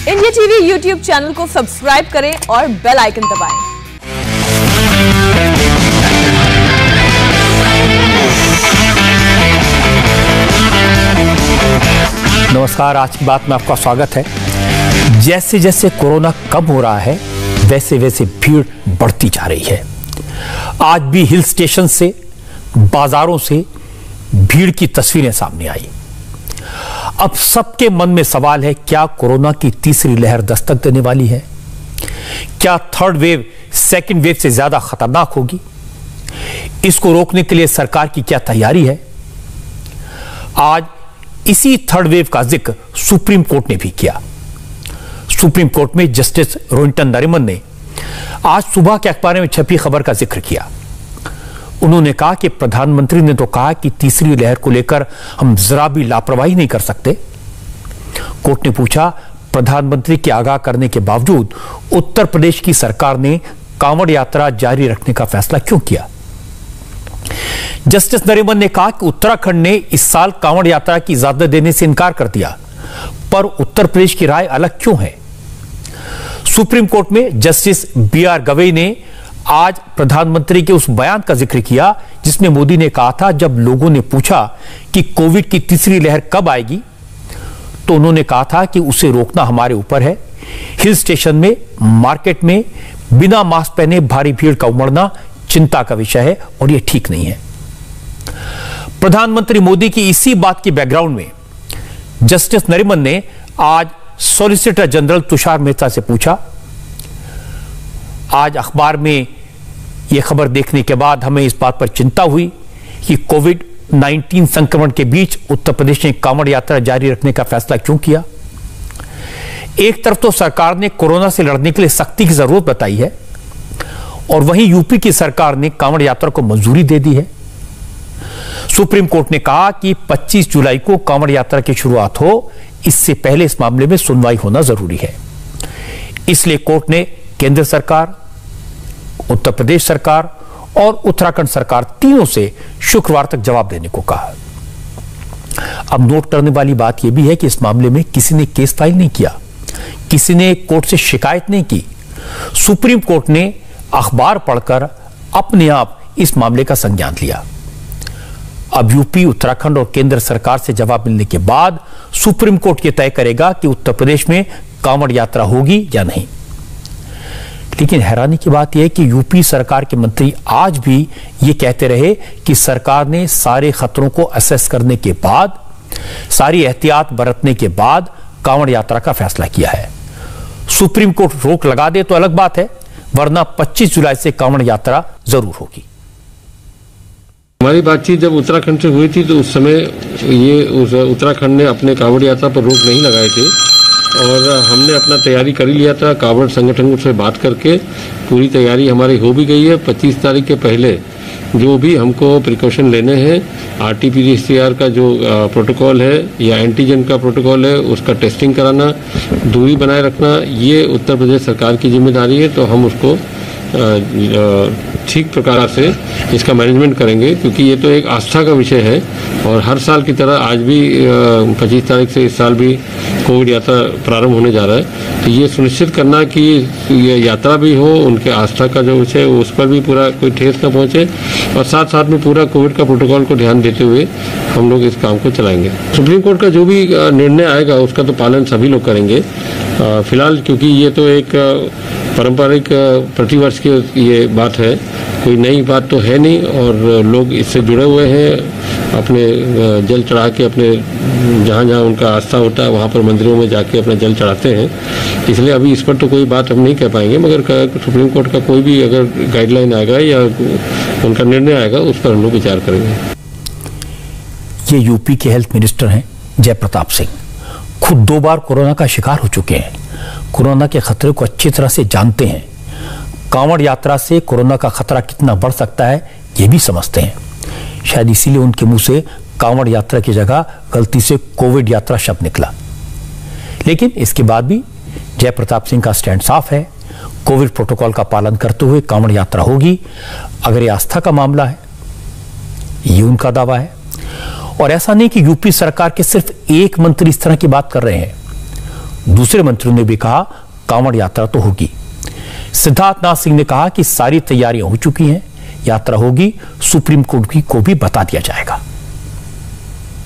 India TV YouTube channel को subscribe करें और बेल आइकन दबाएं। नमस्कार, आज की बात में आपका स्वागत है। जैसे जैसे कोरोना कम हो रहा है वैसे वैसे भीड़ बढ़ती जा रही है। आज भी हिल स्टेशन से, बाजारों से भीड़ की तस्वीरें सामने आई। अब सबके मन में सवाल है, क्या कोरोना की तीसरी लहर दस्तक देने वाली है? क्या थर्ड वेव सेकंड वेव से ज्यादा खतरनाक होगी? इसको रोकने के लिए सरकार की क्या तैयारी है? आज इसी थर्ड वेव का जिक्र सुप्रीम कोर्ट ने भी किया। सुप्रीम कोर्ट में जस्टिस रोहिंटन नरीमन ने आज सुबह के अखबार में छपी खबर का जिक्र किया। उन्होंने कहा कि प्रधानमंत्री ने तो कहा कि तीसरी लहर को लेकर हम जरा भी लापरवाही नहीं कर सकते। कोर्ट ने पूछा, प्रधानमंत्री के आगाह करने के बावजूद उत्तर प्रदेश की सरकार ने कांवड़ यात्रा जारी रखने का फैसला क्यों किया? जस्टिस नरीमन ने कहा कि उत्तराखंड ने इस साल कांवड़ यात्रा की इजाजत देने से इनकार कर दिया, पर उत्तर प्रदेश की राय अलग क्यों है? सुप्रीम कोर्ट में जस्टिस बी.आर. गवई ने आज प्रधानमंत्री के उस बयान का जिक्र किया जिसमें मोदी ने कहा था, जब लोगों ने पूछा कि कोविड की तीसरी लहर कब आएगी, तो उन्होंने कहा था कि उसे रोकना हमारे ऊपर है। हिल स्टेशन में, मार्केट में बिना मास्क पहने भारी भीड़ का उमड़ना चिंता का विषय है और यह ठीक नहीं है। प्रधानमंत्री मोदी की इसी बात की बैकग्राउंड में जस्टिस नरीमन ने आज सॉलिसिटर जनरल तुषार मेहता से पूछा, आज अखबार में यह खबर देखने के बाद हमें इस बात पर चिंता हुई कि कोविड-19 संक्रमण के बीच उत्तर प्रदेश ने कांवड़ यात्रा जारी रखने का फैसला क्यों किया? एक तरफ तो सरकार ने कोरोना से लड़ने के लिए सख्ती की जरूरत बताई है और वहीं यूपी की सरकार ने कांवड़ यात्रा को मंजूरी दे दी है। सुप्रीम कोर्ट ने कहा कि 25 जुलाई को कांवड़ यात्रा की शुरुआत हो, इससे पहले इस मामले में सुनवाई होना जरूरी है। इसलिए कोर्ट ने केंद्र सरकार, उत्तर प्रदेश सरकार और उत्तराखंड सरकार तीनों से शुक्रवार तक जवाब देने को कहा। अब नोट करने वाली बात यह भी है कि इस मामले में किसी ने केस फाइल नहीं किया, किसी ने कोर्ट से शिकायत नहीं की। सुप्रीम कोर्ट ने अखबार पढ़कर अपने आप इस मामले का संज्ञान लिया। अब यूपी, उत्तराखंड और केंद्र सरकार से जवाब मिलने के बाद सुप्रीम कोर्ट यह तय करेगा कि उत्तर प्रदेश में कांवड़ यात्रा होगी या नहीं। लेकिन हैरानी की बात यह है कि यूपी सरकार के मंत्री आज भी ये कहते रहे कि सरकार ने सारे खतरों को असेस करने के बाद, सारी एहतियात बरतने के बाद कांवड़ यात्रा का फैसला किया है। सुप्रीम कोर्ट रोक लगा दे तो अलग बात है, वरना 25 जुलाई से कांवड़ यात्रा जरूर होगी। हमारी बातचीत जब उत्तराखंड से हुई थी तो उस समय ये उत्तराखंड ने अपने कांवड़ यात्रा पर रोक नहीं लगाए थे और हमने अपना तैयारी कर ही लिया था। कांवड़ संगठन से बात करके पूरी तैयारी हमारी हो भी गई है। 25 तारीख के पहले जो भी हमको प्रिकॉशन लेने हैं, RT-PCR का जो प्रोटोकॉल है या एंटीजन का प्रोटोकॉल है, उसका टेस्टिंग कराना, दूरी बनाए रखना, ये उत्तर प्रदेश सरकार की जिम्मेदारी है। तो हम उसको ठीक प्रकार से इसका मैनेजमेंट करेंगे, क्योंकि ये तो एक आस्था का विषय है और हर साल की तरह आज भी 25 तारीख से इस साल भी कोविड यात्रा प्रारंभ होने जा रहा है। तो ये सुनिश्चित करना कि ये यात्रा भी हो, उनके आस्था का जो विषय है उस पर भी पूरा कोई ठेस न पहुंचे और साथ साथ में पूरा कोविड का प्रोटोकॉल को ध्यान देते हुए हम लोग इस काम को चलाएंगे। सुप्रीम कोर्ट का जो भी निर्णय आएगा उसका तो पालन सभी लोग करेंगे। फिलहाल क्योंकि ये तो एक पारंपरिक प्रतिवर्ष की ये बात है, कोई नई बात तो है नहीं और लोग इससे जुड़े हुए हैं। अपने जल चढ़ा के अपने जहाँ जहाँ उनका आस्था होता है वहाँ पर मंदिरों में जाके अपना जल चढ़ाते हैं, इसलिए अभी इस पर तो कोई बात हम नहीं कह पाएंगे। मगर सुप्रीम कोर्ट का कोई भी अगर गाइडलाइन आएगा या उनका निर्णय आएगा उस पर हम लोग विचार करेंगे। ये यूपी के हेल्थ मिनिस्टर हैं जयप्रताप सिंह, खुद 2 बार कोरोना का शिकार हो चुके हैं, कोरोना के खतरे को अच्छी तरह से जानते हैं। कांवड़ यात्रा से कोरोना का खतरा कितना बढ़ सकता है ये भी समझते हैं। शायद इसीलिए उनके मुंह से कांवड़ यात्रा की जगह गलती से कोविड यात्रा शब्द निकला। लेकिन इसके बाद भी जयप्रताप सिंह का स्टैंड साफ है, कोविड प्रोटोकॉल का पालन करते हुए कांवड़ यात्रा होगी। अगर ये आस्था का मामला है, ये उनका दावा है। और ऐसा नहीं कि यूपी सरकार के सिर्फ एक मंत्री इस तरह की बात कर रहे हैं, दूसरे मंत्रियों ने भी कहा कांवड़ यात्रा तो होगी। सिद्धार्थनाथ सिंह ने कहा कि सारी तैयारियां हो चुकी हैं, यात्रा होगी, सुप्रीम कोर्ट को भी बता दिया जाएगा।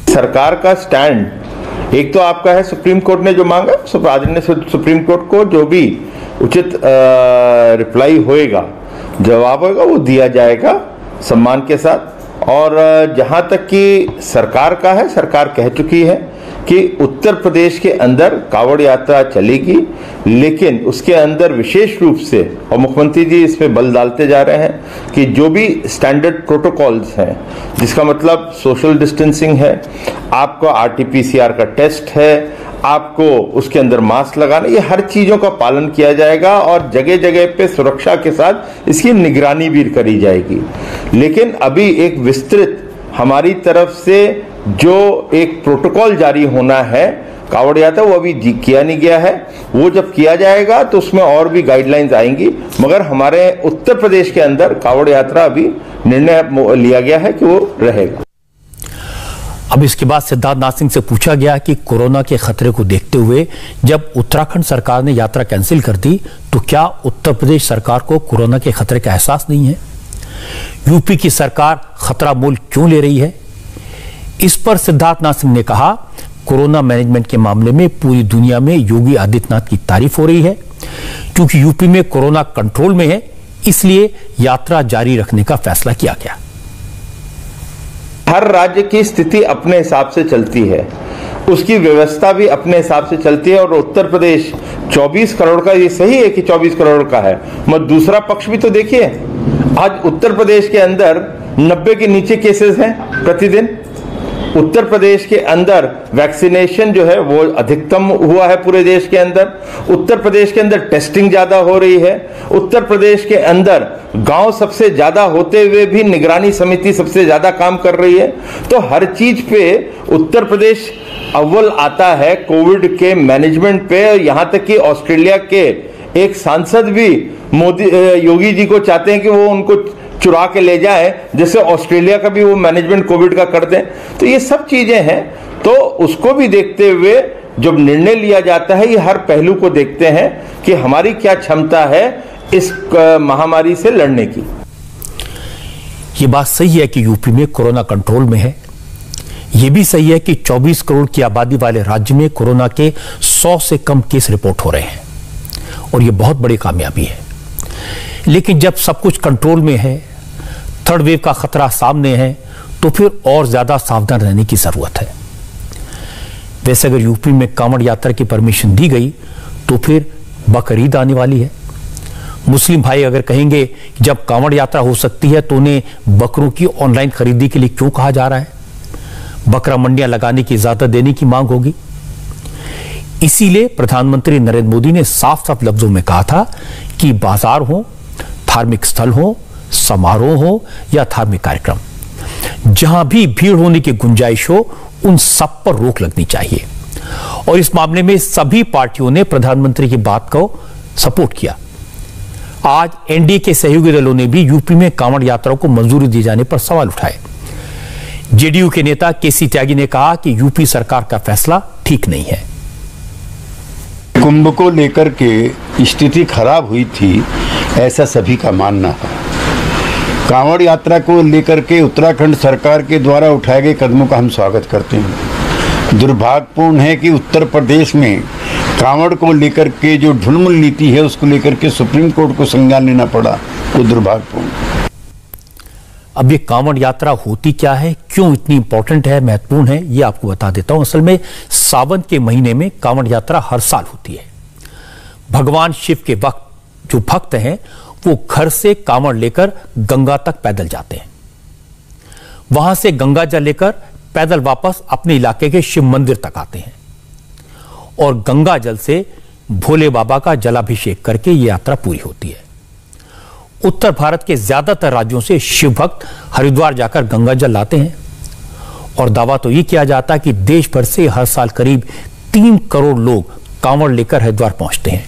सरकार का स्टैंड एक तो आपका है, सुप्रीम कोर्ट ने जो मांगा, आदरणीय सुप्रीम कोर्ट को जो भी उचित रिप्लाई होएगा, जवाब होगा, वो दिया जाएगा सम्मान के साथ। और जहां तक कि सरकार का है, सरकार कह चुकी है कि उत्तर प्रदेश के अंदर कांवड़ यात्रा चलेगी, लेकिन उसके अंदर विशेष रूप से, और मुख्यमंत्री जी इस पे बल डालते जा रहे हैं कि जो भी स्टैंडर्ड प्रोटोकॉल्स हैं, जिसका मतलब सोशल डिस्टेंसिंग है, आपको आरटीपीसीआर का टेस्ट है, आपको उसके अंदर मास्क लगाना, ये हर चीजों का पालन किया जाएगा और जगह जगह पे सुरक्षा के साथ इसकी निगरानी भी करी जाएगी। लेकिन अभी एक विस्तृत हमारी तरफ से जो एक प्रोटोकॉल जारी होना है कांवड़ यात्रा, वो अभी किया नहीं गया है। वो जब किया जाएगा तो उसमें और भी गाइडलाइंस आएंगी, मगर हमारे उत्तर प्रदेश के अंदर कांवड़ यात्रा अभी निर्णय लिया गया है कि वो रहेगा। अब इसके बाद सिद्धार्थनाथ सिंह से पूछा गया कि कोरोना के खतरे को देखते हुए जब उत्तराखंड सरकार ने यात्रा कैंसिल कर दी तो क्या उत्तर प्रदेश सरकार को कोरोना के खतरे का एहसास नहीं है? यूपी की सरकार खतरा मोल क्यों ले रही है? इस पर सिद्धार्थनाथ सिंह ने कहा, कोरोना मैनेजमेंट के मामले में पूरी दुनिया में योगी आदित्यनाथ की तारीफ हो रही है। क्योंकि यूपी में कोरोना कंट्रोल में है, इसलिए यात्रा जारी रखने का फैसला किया गया। हर राज्य की स्थिति अपने हिसाब से चलती है, उसकी व्यवस्था भी अपने हिसाब से चलती है। और उत्तर प्रदेश 24 करोड़ का, ये सही है कि 24 करोड़ का है, मगर दूसरा पक्ष भी तो देखिए, आज उत्तर प्रदेश के अंदर 90 के नीचे केसेस हैं प्रतिदिन। उत्तर प्रदेश के अंदर वैक्सीनेशन जो है वो अधिकतम हुआ है पूरे देश के अंदर। उत्तर प्रदेश के अंदर टेस्टिंग ज्यादा हो रही है। उत्तर प्रदेश के अंदर गांव सबसे ज्यादा होते हुए भी निगरानी समिति सबसे ज्यादा काम कर रही है। तो हर चीज पे उत्तर प्रदेश अव्वल आता है कोविड के मैनेजमेंट पे। यहां तक कि ऑस्ट्रेलिया के एक सांसद भी योगी जी को चाहते हैं कि वो उनको चुरा के ले जाए, जैसे ऑस्ट्रेलिया का भी वो मैनेजमेंट कोविड का कर दें। तो ये सब चीजें हैं, तो उसको भी देखते हुए जब निर्णय लिया जाता है, ये हर पहलू को देखते हैं कि हमारी क्या क्षमता है इस महामारी से लड़ने की। ये बात सही है कि यूपी में कोरोना कंट्रोल में है। यह भी सही है कि 24 करोड़ की आबादी वाले राज्य में कोरोना के 100 से कम केस रिपोर्ट हो रहे हैं, और यह बहुत बड़ी कामयाबी है। लेकिन जब सब कुछ कंट्रोल में है, थर्ड वेव का खतरा सामने है, तो फिर और ज्यादा सावधान रहने की जरूरत है। वैसे अगर यूपी में कांवड़ यात्रा की परमिशन दी गई तो फिर बकरीद आने वाली है। मुस्लिम भाई अगर कहेंगे जब कांवड़ यात्रा हो सकती है तो उन्हें बकरों की ऑनलाइन खरीदी के लिए क्यों कहा जा रहा है? बकरा मंडियां लगाने की इजाजत देने की मांग होगी। इसीलिए प्रधानमंत्री नरेंद्र मोदी ने साफ साफ लफ्जों में कहा था कि बाजार हो, धार्मिक स्थल हो, समारोह हो या धार्मिक कार्यक्रम, जहां भी भीड़ होने की गुंजाइश हो, उन सब पर रोक लगनी चाहिए। और इस मामले में सभी पार्टियों ने प्रधानमंत्री की बात को सपोर्ट किया। आज एनडीए के सहयोगी दलों ने भी यूपी में कांवड़ यात्रा को मंजूरी दिए जाने पर सवाल उठाए। जेडीयू के नेता केसी त्यागी ने कहा कि यूपी सरकार का फैसला ठीक नहीं है। कुंभ को लेकर के स्थिति खराब हुई थी, ऐसा सभी का मानना है। कांवड़ यात्रा को लेकर के उत्तराखंड सरकार के द्वारा उठाए गए कदमों का हम स्वागत करते हैं। दुर्भाग्यपूर्ण है कि उत्तर प्रदेश में कांवड़ को लेकर के जो ढुलमुल नीति है उसको लेकर के सुप्रीम कोर्ट को संज्ञान लेना पड़ा, वो दुर्भाग्यपूर्ण। अब ये कांवड़ यात्रा होती क्या है, क्यों इतनी इंपॉर्टेंट है, महत्वपूर्ण है, ये आपको बता देता हूं। असल में सावन के महीने में कांवड़ यात्रा हर साल होती है। भगवान शिव के वक्त जो भक्त हैं वो घर से कांवड़ लेकर गंगा तक पैदल जाते हैं। वहां से गंगा जल लेकर पैदल वापस अपने इलाके के शिव मंदिर तक आते हैं और गंगा जल से भोले बाबा का जलाभिषेक करके ये यात्रा पूरी होती है। उत्तर भारत के ज्यादातर राज्यों से शिव भक्त हरिद्वार जाकर गंगा जल लाते हैं और दावा तो ये किया जाता है कि देश भर से हर साल करीब 3 करोड़ लोग कांवड़ लेकर हरिद्वार पहुंचते हैं।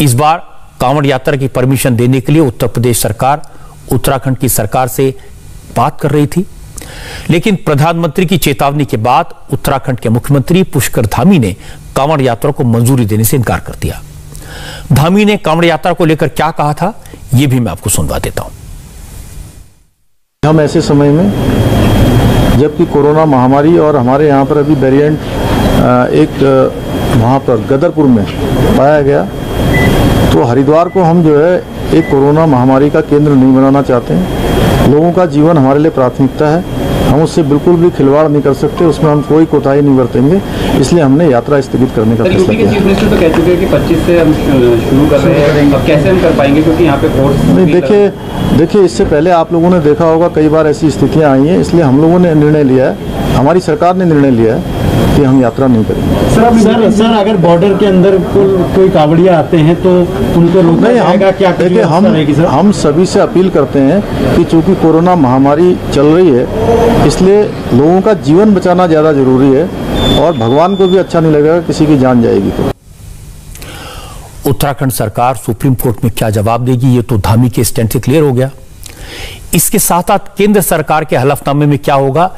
इस बार कांवड़ यात्रा की परमिशन देने के लिए उत्तर प्रदेश सरकार उत्तराखंड की सरकार से बात कर रही थी, लेकिन प्रधानमंत्री की चेतावनी के बाद उत्तराखंड के मुख्यमंत्री पुष्कर धामी ने कांवड़ यात्रा को मंजूरी देने से इनकार कर दिया। धामी ने कांवड़ यात्रा को लेकर क्या कहा था, यह भी मैं आपको सुनवा देता हूं। हम ऐसे समय में, जबकि कोरोना महामारी और हमारे यहाँ पर अभी वेरिएंट एक वहाँ पर गदरपुर में पाया गया, तो हरिद्वार को हम जो है एक कोरोना महामारी का केंद्र नहीं बनाना चाहते हैं। लोगों का जीवन हमारे लिए प्राथमिकता है, हम उससे बिल्कुल भी खिलवाड़ नहीं कर सकते, उसमें हम कोई कोताही नहीं बरतेंगे, इसलिए हमने यात्रा स्थगित करने का फैसला किया। चीफ मिनिस्टर तो कह चुके हैं कि 25 से हम शुरू कर रहे हैं, अब कैसे हम कर पाएंगे, क्योंकि यहाँ पे फोर्स नहीं। देखिए इससे पहले आप लोगों ने देखा होगा कई बार ऐसी स्थितियाँ आई हैं, इसलिए हम लोगों ने निर्णय लिया है, हमारी सरकार ने निर्णय लिया है कि हम यात्रा नहीं करेंगे। सर अगर बॉर्डर के अंदर कोई कावड़िया आते हैं तो उनको रोकना जाएगा क्या? देखिए हम सभी से अपील करते हैं कि चूंकि कोरोना महामारी चल रही है, इसलिए लोगों का जीवन बचाना ज़्यादा जरूरी है, और भगवान को भी अच्छा नहीं लगेगा किसी की जान जाएगी तो। उत्तराखंड सरकार सुप्रीम कोर्ट में क्या जवाब देगी, ये तो धामी के स्टैंड से क्लियर हो गया। इसके साथ साथ केंद्र सरकार के हलफनामे में क्या होगा,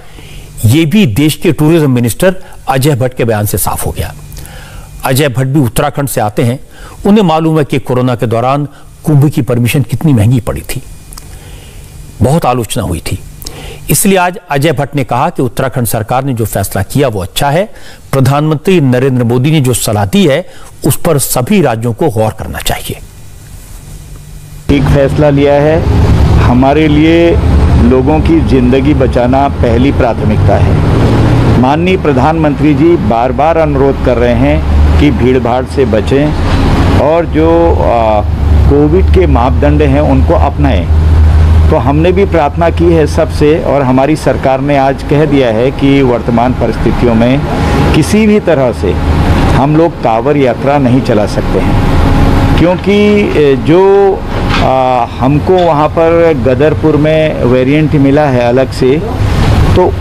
ये भी देश के टूरिज्म मिनिस्टर अजय भट्ट के बयान से साफ हो गया। अजय भट्ट भी उत्तराखंड से आते हैं, उन्हें मालूम है कि कोरोना के दौरान कुंभ की परमिशन कितनी महंगी पड़ी थी, बहुत आलोचना हुई थी। इसलिए आज अजय भट्ट ने कहा कि उत्तराखंड सरकार ने जो फैसला किया वो अच्छा है। प्रधानमंत्री नरेंद्र मोदी ने जो सलाह दी है उस पर सभी राज्यों को गौर करना चाहिए। एक फैसला लिया है, हमारे लिए लोगों की जिंदगी बचाना पहली प्राथमिकता है। माननीय प्रधानमंत्री जी बार बार अनुरोध कर रहे हैं कि भीड़ भाड़ से बचें और जो कोविड के मापदंड हैं उनको अपनाएं। तो हमने भी प्रार्थना की है सबसे, और हमारी सरकार ने आज कह दिया है कि वर्तमान परिस्थितियों में किसी भी तरह से हम लोग कांवड़ यात्रा नहीं चला सकते हैं, क्योंकि जो हमको वहाँ पर गदरपुर में वेरिएंट मिला है अलग से, तो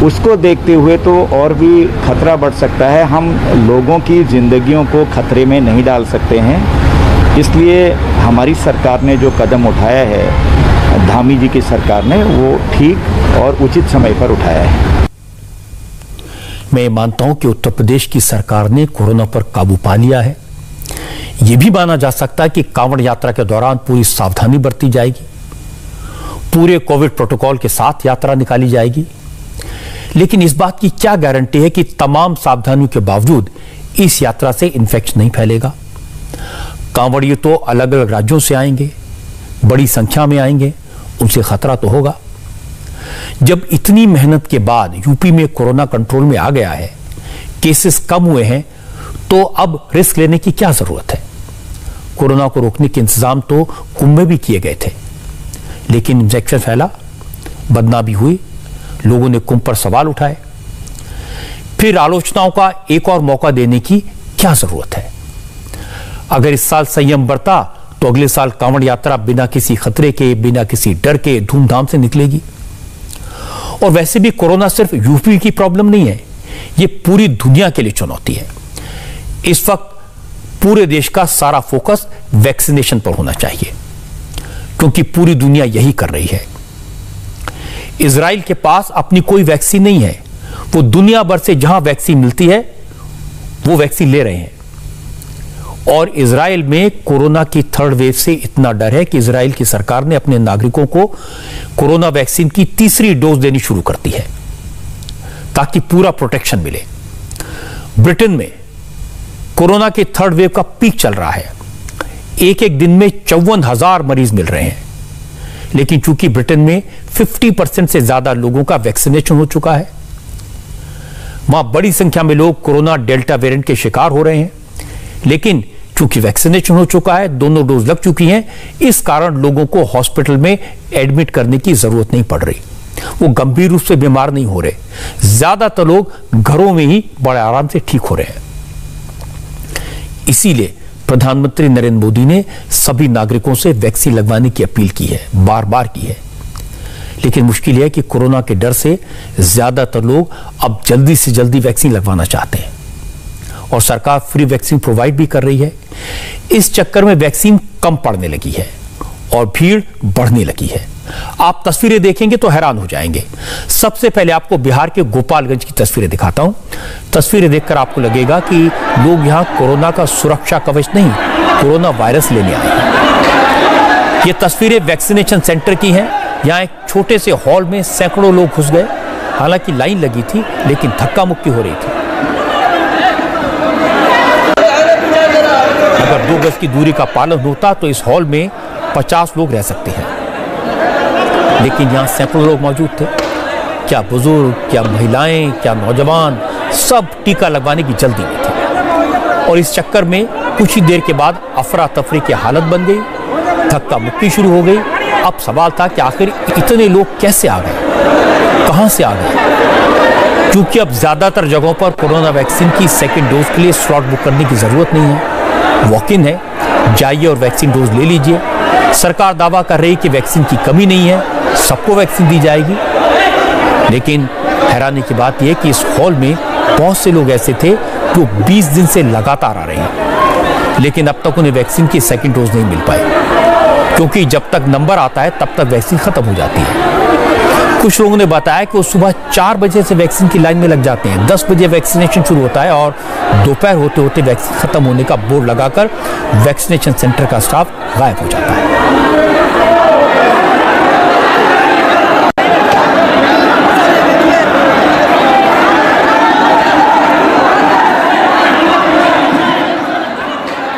उसको देखते हुए तो और भी खतरा बढ़ सकता है। हम लोगों की ज़िंदगियों को खतरे में नहीं डाल सकते हैं, इसलिए हमारी सरकार ने जो कदम उठाया है, धामी जी की सरकार ने, वो ठीक और उचित समय पर उठाया है। मैं मानता हूं कि उत्तर प्रदेश की सरकार ने कोरोना पर काबू पा लिया है। यह भी माना जा सकता है कि कांवड़ यात्रा के दौरान पूरी सावधानी बरती जाएगी, पूरे कोविड प्रोटोकॉल के साथ यात्रा निकाली जाएगी। लेकिन इस बात की क्या गारंटी है कि तमाम सावधानियों के बावजूद इस यात्रा से इन्फेक्शन नहीं फैलेगा? कांवड़िए तो अलग अलग राज्यों से आएंगे, बड़ी संख्या में आएंगे, उनसे खतरा तो होगा। जब इतनी मेहनत के बाद यूपी में कोरोना कंट्रोल में आ गया है, केसेस कम हुए हैं, तो अब रिस्क लेने की क्या जरूरत है? कोरोना को रोकने के इंतजाम तो कुंभ में भी किए गए थे, लेकिन इंफेक्शन फैला, बदनामी हुई, लोगों ने कुंभ पर सवाल उठाए। फिर आलोचनाओं का एक और मौका देने की क्या जरूरत है? अगर इस साल संयम बरता तो अगले साल कांवड़ यात्रा बिना किसी खतरे के, बिना किसी डर के धूमधाम से निकलेगी। और वैसे भी कोरोना सिर्फ यूपी की प्रॉब्लम नहीं है, ये पूरी दुनिया के लिए चुनौती है। इस वक्त पूरे देश का सारा फोकस वैक्सीनेशन पर होना चाहिए, क्योंकि पूरी दुनिया यही कर रही है। इजराइल के पास अपनी कोई वैक्सीन नहीं है, वो दुनिया भर से जहां वैक्सीन मिलती है वो वैक्सीन ले रहे हैं। और इजराइल में कोरोना की थर्ड वेव से इतना डर है कि इजराइल की सरकार ने अपने नागरिकों को कोरोना वैक्सीन की तीसरी डोज देनी शुरू कर दी है, ताकि पूरा प्रोटेक्शन मिले। ब्रिटेन में कोरोना के थर्ड वेव का पीक चल रहा है, एक एक दिन में 54,000 मरीज मिल रहे हैं। लेकिन चूंकि ब्रिटेन में 50% से ज्यादा लोगों का वैक्सीनेशन हो चुका है, वहां बड़ी संख्या में लोग कोरोना डेल्टा वेरिएंट के शिकार हो रहे हैं। लेकिन चूंकि वैक्सीनेशन हो चुका है, दोनों डोज लग चुकी हैं, इस कारण लोगों को हॉस्पिटल में एडमिट करने की जरूरत नहीं पड़ रही, वो गंभीर रूप से बीमार नहीं हो रहे। ज्यादातर लोग घरों में ही बड़े आराम से ठीक हो रहे हैं। इसीलिए प्रधानमंत्री नरेंद्र मोदी ने सभी नागरिकों से वैक्सीन लगवाने की अपील की है, बार बार की है। लेकिन मुश्किल है कि कोरोना के डर से ज्यादातर लोग अब जल्दी से जल्दी वैक्सीन लगवाना चाहते हैं, और सरकार फ्री वैक्सीन प्रोवाइड भी कर रही है। इस चक्कर में वैक्सीन कम पड़ने लगी है और भीड़ बढ़ने लगी है। आप तस्वीरें देखेंगे तो हैरान हो जाएंगे। सबसे पहले आपको बिहार के गोपालगंज की तस्वीरें दिखाता हूं। तस्वीरें देखकर आपको लगेगा कि लोग यहां कोरोना का सुरक्षा कवच नहीं, कोरोना वायरस लेने आए हैं। ये तस्वीरें वैक्सीनेशन सेंटर की हैं। यहां एक छोटे से हॉल में सैकड़ों लोग घुस गए। हालांकि लाइन लगी थी, लेकिन धक्का मुक्की हो रही थी। अगर 2 गज की दूरी का पालन होता तो इस हॉल में 50 लोग रह सकते हैं, लेकिन यहां सैकड़ों लोग मौजूद थे। क्या बुजुर्ग, क्या महिलाएं, क्या नौजवान, सब टीका लगवाने की जल्दी में थे। और इस चक्कर में कुछ ही देर के बाद अफरा तफरी की हालत बन गई, धक्का मुक्की शुरू हो गई। अब सवाल था कि आखिर इतने लोग कैसे आ गए, कहां से आ गए? क्योंकि अब ज्यादातर जगहों पर कोरोना वैक्सीन की सेकेंड डोज के लिए स्लॉट बुक करने की जरूरत नहीं है, वॉक इन है, जाइए और वैक्सीन डोज ले लीजिए। सरकार दावा कर रही कि वैक्सीन की कमी नहीं है, सबको वैक्सीन दी जाएगी। लेकिन हैरानी की बात यह कि इस हॉल में बहुत से लोग ऐसे थे जो 20 दिन से लगातार आ रहे हैं, लेकिन अब तक उन्हें वैक्सीन की सेकेंड डोज नहीं मिल पाई, क्योंकि जब तक नंबर आता है तब तक वैक्सीन खत्म हो जाती है। कुछ लोगों ने बताया कि वो सुबह 4 बजे से वैक्सीन की लाइन में लग जाते हैं, 10 बजे वैक्सीनेशन शुरू होता है और दोपहर होते होते वैक्सीन खत्म होने का बोर्ड लगाकर वैक्सीनेशन सेंटर का स्टाफ गायब हो जाता है।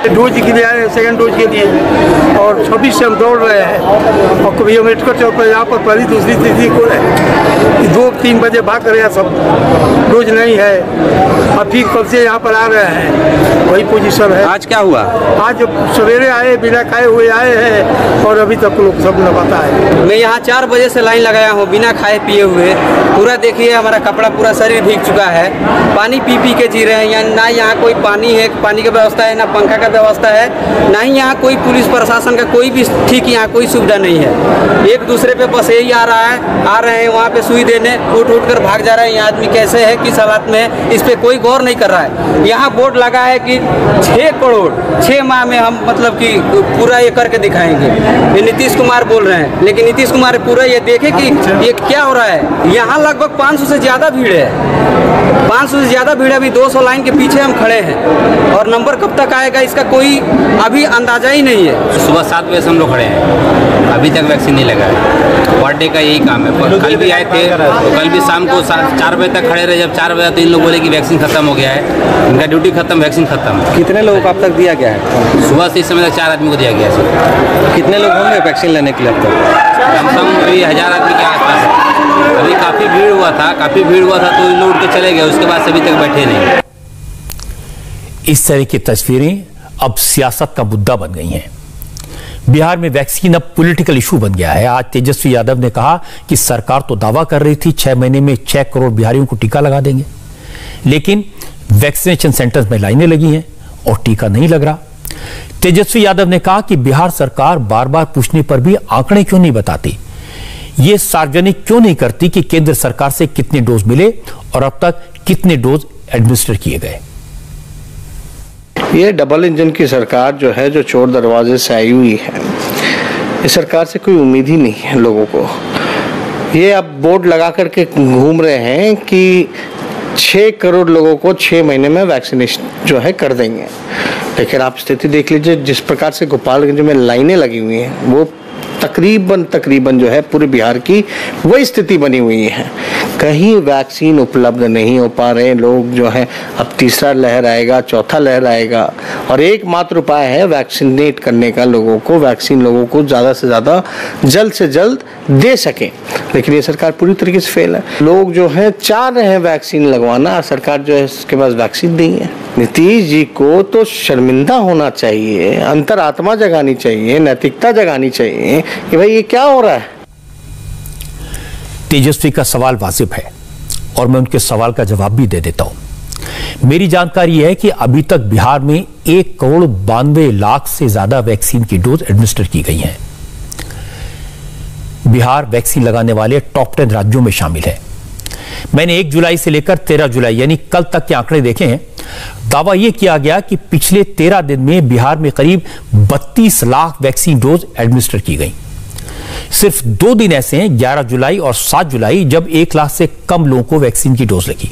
डोज के लिए आए, सेकंड डोज के लिए, और 26 से हम दौड़ रहे हैं। और कभी अम्बेडकर चौक पर यहाँ पर पहली दूसरी तीसरी को 2-3 बजे भाग कर रहे सब, डोज नहीं है। और फिर कल से यहाँ पर आ रहे हैं, वही पोजीशन है। आज क्या हुआ? आज सवेरे आए, बिना खाए हुए आए हैं और अभी तक लोग सब न पता है। मैं यहाँ 4 बजे से लाइन लगाया हूँ, बिना खाए पिए हुए। पूरा देखिए, हमारा कपड़ा पूरा शरीर भीग चुका है। पानी पी पी के जी रहे हैं। ना यहाँ कोई पानी है, पानी की व्यवस्था है, ना पंखा का व्यवस्था है, ना ही यहाँ कोई पुलिस प्रशासन का कोई भी ठीक यहाँ कोई सुविधा नहीं है। एक दूसरे पे बस यही आ रहा है, आ रहे हैं वहाँ पे सुई देने, उठ कर भाग जा रहे हैं। यहाँ आदमी कैसे है, किस हालात में है, इस पे कोई गौर नहीं कर रहा है। यहाँ बोर्ड लगा है कि 6 करोड़ 6 माह में हम मतलब कि पूरा ये करके दिखाएंगे। ये नीतीश कुमार बोल रहे हैं, लेकिन नीतीश कुमार पूरा ये देखे कि ये क्या हो रहा है। यहाँ लगभग 500 से ज़्यादा भीड़ है, 500 से ज़्यादा भीड़। अभी 200 लाइन के पीछे हम खड़े हैं और नंबर कब तक आएगा इसका कोई अभी अंदाजा ही नहीं है। सुबह 7 बजे से हम लोग खड़े हैं, अभी तक वैक्सीन नहीं लगा है। पर डे का यही काम है। कल भी आए थे, तो कल भी शाम को 4 बजे तक खड़े रहे। जब 4 बजे तो इन लोग बोले कि वैक्सीन खत्म हो गया है, इनका ड्यूटी खत्म, वैक्सीन खत्म। कितने लोगों को अब तक दिया गया है? सुबह से इस समय तक 4 आदमी को दिया गया है। कितने लोग होंगे वैक्सीन लेने के लिए अब तक? कम से कम अभी 1000 आदमी के आसपास है। अभी काफ़ी भीड़ हुआ था तो इन लोग उठ के चले गए, उसके बाद अभी तक बैठे नहीं। इस तरह की तस्वीरें अब सियासत का मुद्दा बन गई हैं। बिहार में वैक्सीन अब पॉलिटिकल इशू बन गया है। आज तेजस्वी यादव ने कहा कि सरकार तो दावा कर रही थी 6 महीने में 6 करोड़ बिहारियों को टीका लगा देंगे, लेकिन वैक्सीनेशन सेंटर्स में लाइनें लगी हैं और टीका नहीं लग रहा। तेजस्वी यादव ने कहा कि बिहार सरकार बार बार पूछने पर भी आंकड़े क्यों नहीं बताती, ये सार्वजनिक क्यों नहीं करती कि केंद्र सरकार से कितने डोज मिले और अब तक कितने डोज एडमिनिस्टर किए गए। ये डबल इंजन की सरकार जो है, जो चोर दरवाजे से आई हुई है, इस सरकार से कोई उम्मीद ही नहीं है लोगों को। ये अब बोर्ड लगा करके घूम रहे हैं कि 6 करोड़ लोगों को 6 महीने में वैक्सीनेशन जो है कर देंगे, लेकिन आप स्थिति देख लीजिए, जिस प्रकार से गोपालगंज में लाइनें लगी हुई हैं, वो तकरीबन जो है पूरे बिहार की वही स्थिति बनी हुई है। कहीं वैक्सीन उपलब्ध नहीं हो पा रहे लोग जो है। अब तीसरा लहर आएगा, चौथा लहर आएगा, और एकमात्र उपाय है वैक्सीनेट करने का, लोगों को वैक्सीन लोगों को ज़्यादा से ज़्यादा जल्द से जल्द दे सके। लेकिन ये सरकार पूरी तरीके से फेल है। लोग जो है चाह रहे हैं वैक्सीन लगवाना, सरकार जो है इसके पास वैक्सीन नहीं है। नीतीश जी को तो शर्मिंदा होना चाहिए, अंतरात्मा जगानी चाहिए, नैतिकता जगानी चाहिए कि भाई ये क्या हो रहा है। तेजस्वी का सवाल वाजिब है और मैं उनके सवाल का जवाब भी दे देता हूं। मेरी जानकारी है कि अभी तक बिहार में 1 करोड़ 92 लाख से ज्यादा वैक्सीन की डोज एडमिनिस्टर की गई हैं। बिहार वैक्सीन लगाने वाले टॉप 10 राज्यों में शामिल है। मैंने 1 जुलाई से लेकर 13 जुलाई यानी कल तक के आंकड़े देखे हैं। दावा यह किया गया कि पिछले 13 दिन में बिहार में करीब 32 लाख वैक्सीन डोज एडमिनिस्टर की गई। सिर्फ 2 दिन ऐसे हैं, 11 जुलाई और 7 जुलाई, जब 1 लाख से कम लोगों को वैक्सीन की डोज लगी।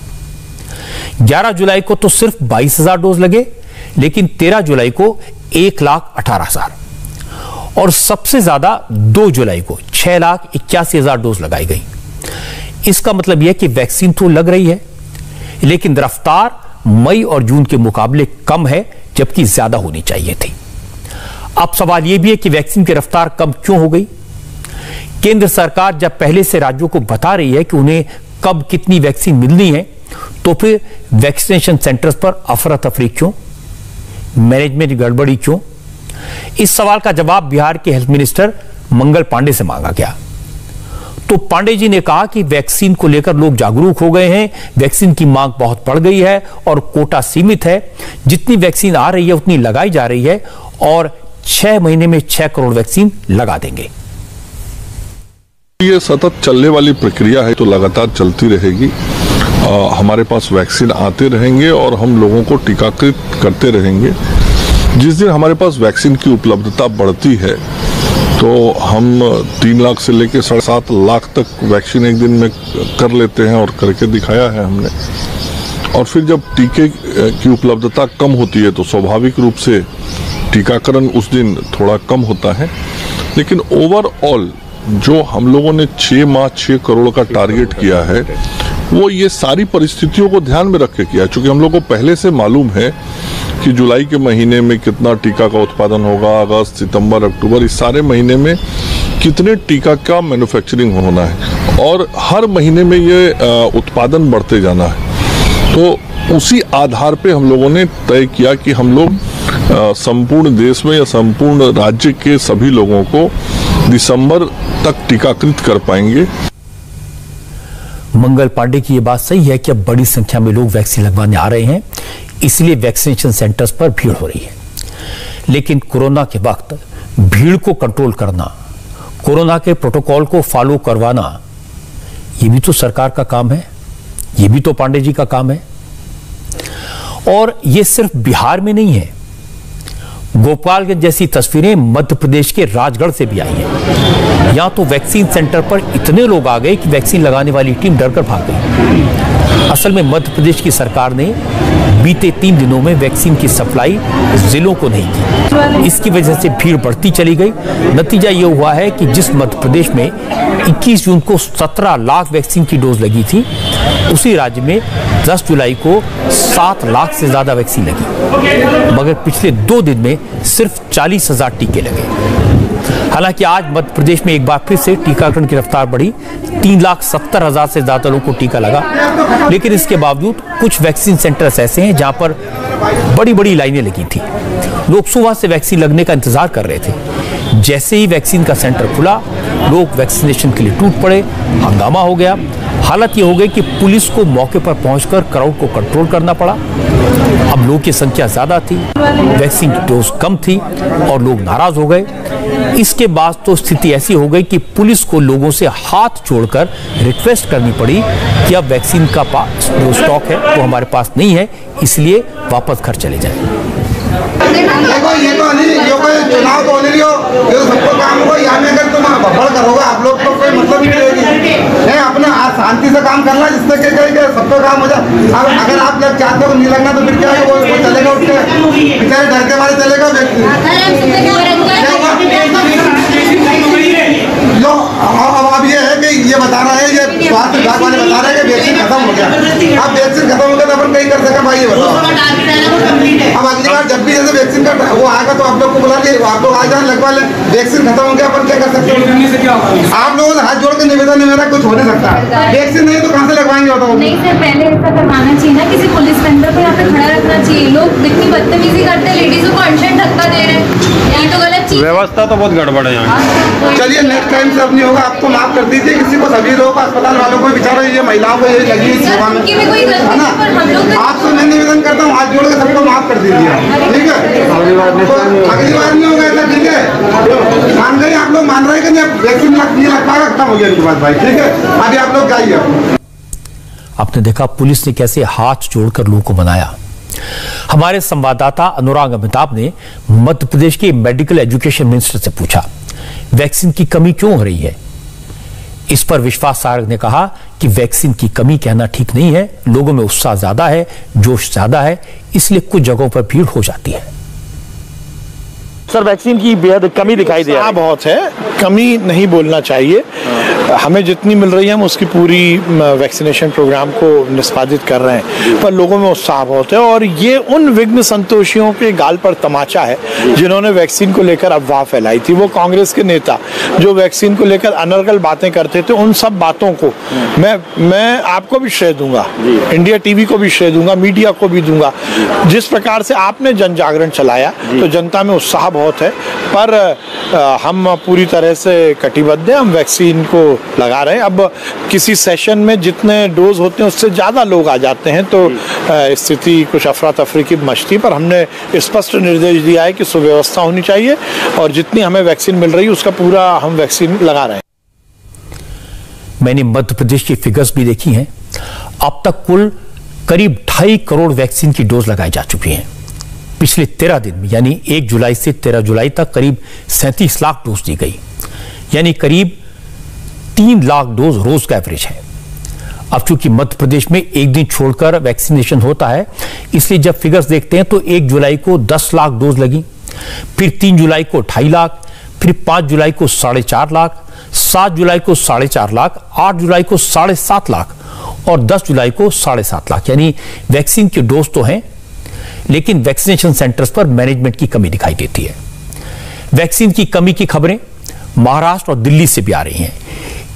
11 जुलाई को तो सिर्फ 22,000 डोज लगे, लेकिन 13 जुलाई को 1,18,000 और सबसे ज्यादा 2 जुलाई को 6,81,000 डोज लगाई गई। इसका मतलब यह कि वैक्सीन तो लग रही है, लेकिन रफ्तार मई और जून के मुकाबले कम है, जबकि ज्यादा होनी चाहिए थी। अब सवाल यह भी है कि वैक्सीन की रफ्तार कम क्यों हो गई। केंद्र सरकार जब पहले से राज्यों को बता रही है कि उन्हें कब कितनी वैक्सीन मिलनी है, तो फिर वैक्सीनेशन सेंटर्स पर अफरा तफरी क्यों, मैनेजमेंट गड़बड़ी क्यों? इस सवाल का जवाब बिहार के हेल्थ मिनिस्टर मंगल पांडे से मांगा गया। तो पांडे जी ने कहा कि वैक्सीन को लेकर लोग जागरूक हो गए हैं, वैक्सीन की मांग बहुत बढ़ गई है और कोटा सीमित है। जितनी वैक्सीन आ रही है उतनी लगाई जा रही है और 6 महीने में 6 करोड़ वैक्सीन लगा देंगे। ये सतत चलने वाली प्रक्रिया है, तो लगातार चलती रहेगी। हमारे पास वैक्सीन आते रहेंगे और हम लोगों को टीकाकृत करते रहेंगे। जिस दिन हमारे पास वैक्सीन की उपलब्धता बढ़ती है, तो हम 3 लाख से लेकर 7.5 लाख तक वैक्सीन एक दिन में कर लेते हैं और करके दिखाया है हमने। और फिर जब टीके की उपलब्धता कम होती है, तो स्वाभाविक रूप से टीकाकरण उस दिन थोड़ा कम होता है। लेकिन ओवरऑल जो हम लोगों ने 6 माह 6 करोड़ का टारगेट किया है, वो ये सारी परिस्थितियों को ध्यान में रख के किया, क्योंकि हम लोग को पहले से मालूम है कि जुलाई के महीने में कितना टीका का उत्पादन होगा, अगस्त, सितंबर, अक्टूबर, इस सारे महीने में कितने टीका का मैन्युफैक्चरिंग होना है और हर महीने में ये उत्पादन बढ़ते जाना है। तो उसी आधार पे हम लोगों ने तय किया कि हम लोग संपूर्ण देश में या संपूर्ण राज्य के सभी लोगों को दिसंबर तक टीकाकृत कर पाएंगे। मंगल पांडे की यह बात सही है कि अब बड़ी संख्या में लोग वैक्सीन लगवाने आ रहे हैं, इसलिए वैक्सीनेशन सेंटर्स पर भीड़ हो रही है। लेकिन कोरोना के वक्त भीड़ को कंट्रोल करना, कोरोना के प्रोटोकॉल को फॉलो करवाना, यह भी तो सरकार का काम है, यह भी तो पांडे जी का काम है। और यह सिर्फ बिहार में नहीं है, गोपालगंज जैसी तस्वीरें मध्य प्रदेश के राजगढ़ से भी आई हैं। यहां तो वैक्सीन सेंटर पर इतने लोग आ गए कि वैक्सीन लगाने वाली टीम डरकर भाग गई। असल में मध्य प्रदेश की सरकार ने बीते 3 दिनों में वैक्सीन की सप्लाई जिलों को नहीं की। इसकी वजह से भीड़ बढ़ती चली गई। नतीजा यह हुआ है कि जिस मध्य प्रदेश में 21 जून को 17 लाख वैक्सीन की डोज लगी थी, उसी राज्य में 10 जुलाई को 7 लाख से ज्यादा वैक्सीन लगी, मगर पिछले 2 दिन में सिर्फ 40,000 टीके लगे। हालांकि आज मध्य प्रदेश में एक बार फिर से टीकाकरण की रफ्तार बढ़ी, 3,70,000 से ज्यादा लोगों को टीका लगा। लेकिन इसके बावजूद कुछ वैक्सीन सेंटर्स ऐसे हैं जहां पर बड़ी बड़ी लाइनें लगी थी। लोग सुबह से वैक्सीन लगने का इंतजार कर रहे थे। जैसे ही वैक्सीन का सेंटर खुला, लोग वैक्सीनेशन के लिए टूट पड़े, हंगामा हो गया। हालत यह हो गई कि पुलिस को मौके पर पहुंचकर क्राउड को कंट्रोल करना पड़ा। अब लोगों की संख्या ज्यादा थी, वैक्सीन की डोज कम थी और लोग नाराज हो गए। इसके बाद तो स्थिति ऐसी हो गई कि पुलिस को लोगों से हाथ जोड़कर रिक्वेस्ट करनी पड़ी कि अब वैक्सीन का जो स्टॉक है वो हमारे पास नहीं है, इसलिए वापस घर चले जाएं। देखो ये तो नहीं, ये कोई चुनाव तो नहीं हो, ये तो सबको काम होगा। यहाँ में अगर तुम भड़ करोगे, आप लोग को कोई मतलब नहीं रहेगी। अपना शांति से काम करना, जिससे कि सबका काम हो जाए। अगर आप लोग चाहते हो नहीं लगना, तो फिर क्या है, वो चलेगा उठ के, बेचारे डर के मारे चलेगा लो। अब ये है कि ये बता रहा है, ये स्वास्थ्य विभाग वाले बता रहे हैं कि वैक्सीन खत्म हो गया। अब वैक्सीन खत्म हो गया तो अपन कहीं कर सके भाई, ये बताओ। अब अगली बार जब भी जैसे वैक्सीन का वो आएगा तो आप लोग को बुला लिए, आप लोग आ जाए, लगवा ले। वैक्सीन खत्म हो गया, अपन क्या कर सकते हैं? आप लोगों से हाथ जोड़ के निवेदन है मेरा, कुछ हो नहीं सकता। वैक्सीन नहीं तो कहाँ से लगवाएंगे बताओ? नहीं सर, पहले ऐसा करवाना चाहिए ना, किसी पुलिस सेंटर को यहाँ पे खड़ा रखना चाहिए। लोग इतनी बदतमीजी करते हैं, लेडीजों को अनशन धक्का दे रहे हैं, ये तो गलत चीज। व्यवस्था तो बहुत गड़बड़ है यहाँ। चलिए नेक्स्ट टाइम से अब नहीं होगा, आप तो माफ कर दीजिए। किसी को सभी लोगों को, अस्पताल वालों को, बेचारा ये महिलाओं को ये लगी सेवा में, है ना। आपसे मैं निवेदन करता हूँ, हाथ जोड़ के सबको माफ कर दीजिए, ठीक है? अगली बार नहीं होगा ऐसा, ठीक है? मान गए आप लोग, मान रहे कि नहीं वैक्सीन नहीं लग पाएगा, खत्म हो गया इनके बाद भाई, ठीक है? अभी आप लोग जाइए। आपने देखा पुलिस ने कैसे हाथ जोड़कर लोगों को मनाया। हमारे संवाददाता अनुराग अमिताभ ने मध्य प्रदेश के मेडिकल एजुकेशन मिनिस्टर से पूछा वैक्सीन की कमी क्यों हो रही है? इस पर विश्वास सारंग ने कहा कि वैक्सीन की कमी कहना ठीक नहीं है, लोगों में उत्साह ज्यादा है, जोश ज्यादा है, इसलिए कुछ जगहों पर भीड़ हो जाती है। सर, वैक्सीन की बेहद कमी दिखाई दे रही है। बहुत है, कमी नहीं बोलना चाहिए। हमें जितनी मिल रही है हम उसकी पूरी वैक्सीनेशन प्रोग्राम को निष्पादित कर रहे हैं, पर लोगों में उत्साह बहुत है और ये उन विघ्न संतोषियों के गाल पर तमाचा है जिन्होंने वैक्सीन को लेकर अफवाह फैलाई थी। वो कांग्रेस के नेता जो वैक्सीन को लेकर अनर्गल बातें करते थे, उन सब बातों को मैं आपको भी श्रेय दूंगा, इंडिया टीवी को भी श्रेय दूंगा, मीडिया को भी दूंगा। जिस प्रकार से आपने जन जागरण चलाया तो जनता में उत्साह बहुत है, पर हम पूरी तरह से कटिबद्ध हैं, हम वैक्सीन को लगा रहे हैं। अब किसी सेशन में जितने डोज होते हैं उससे ज़्यादा लोग आ जाते हैं तो स्थिति कुछ अफरा तफरी की मचती, पर हमने स्पष्ट निर्देश दिया है कि सुव्यवस्था होनी चाहिए और जितनी हमें वैक्सीन मिल रही है उसका पूरा हम वैक्सीन लगा रहे हैं। मैंने मध्य प्रदेश की फिगर्स भी देखी हैं। अब तक कुल करीब 2.5 करोड़ वैक्सीन की डोज लगाई जा चुकी हैं। पिछले 13 दिन में यानी 1 जुलाई से 13 जुलाई तक करीब 37 लाख डोज दी गई, यानी करीब 3 लाख डोज रोज का एवरेज है। अब चूंकि मध्य प्रदेश में एक दिन छोड़कर वैक्सीनेशन होता है, इसलिए जब फिगर्स देखते हैं तो 1 जुलाई को 10 लाख डोज लगी, फिर 3 जुलाई को 2.5 लाख, फिर 5 जुलाई को 4.5 लाख, 7 जुलाई को 4.5 लाख, 8 जुलाई को 7.5 लाख और 10 जुलाई को 7.5 लाख। यानी वैक्सीन के डोज तो हैं, लेकिन वैक्सीनेशन सेंटर्स पर मैनेजमेंट की कमी दिखाई देती है। वैक्सीन की कमी की खबरें महाराष्ट्र और दिल्ली से भी आ रही हैं।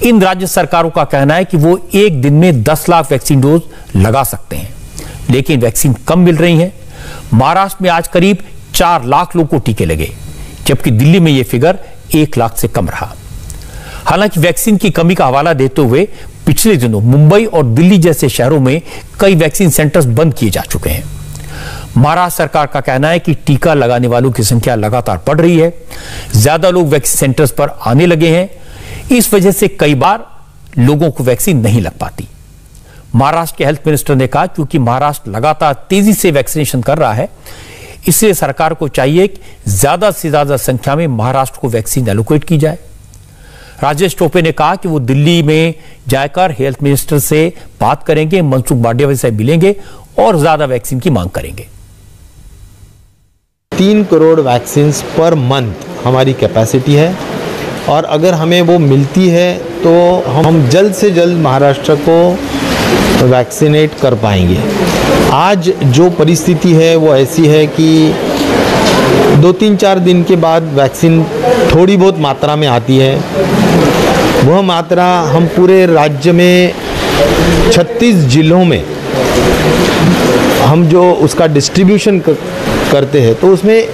इन राज्य सरकारों का कहना है कि वो एक दिन में 10 लाख वैक्सीन डोज लगा सकते हैं, लेकिन वैक्सीन कम मिल रही है। महाराष्ट्र में आज करीब 4 लाख लोगों को टीके लगे, जबकि दिल्ली में यह फिगर 1 लाख से कम रहा। हालांकि वैक्सीन की कमी का हवाला देते हुए पिछले दिनों मुंबई और दिल्ली जैसे शहरों में कई वैक्सीन सेंटर्स बंद किए जा चुके हैं। महाराष्ट्र सरकार का कहना है कि टीका लगाने वालों की संख्या लगातार बढ़ रही है, ज्यादा लोग वैक्सीन सेंटर्स पर आने लगे हैं, इस वजह से कई बार लोगों को वैक्सीन नहीं लग पाती। महाराष्ट्र के हेल्थ मिनिस्टर ने कहा क्योंकि महाराष्ट्र लगातार तेजी से वैक्सीनेशन कर रहा है, इसलिए सरकार को चाहिए कि ज्यादा से ज्यादा संख्या में महाराष्ट्र को वैक्सीन एलोकेट की जाए। राजेश टोपे ने कहा कि वो दिल्ली में जाकर हेल्थ मिनिस्टर से बात करेंगे, मनसुख मांडविया से मिलेंगे और ज्यादा वैक्सीन की मांग करेंगे। 3 करोड़ वैक्सीन पर मंथ हमारी कैपेसिटी है और अगर हमें वो मिलती है तो हम जल्द से जल्द महाराष्ट्र को वैक्सीनेट कर पाएंगे। आज जो परिस्थिति है वो ऐसी है कि 2-3-4 दिन के बाद वैक्सीन थोड़ी बहुत मात्रा में आती है। वह मात्रा हम पूरे राज्य में 36 जिलों में हम जो उसका डिस्ट्रीब्यूशन करते हैं तो उसमें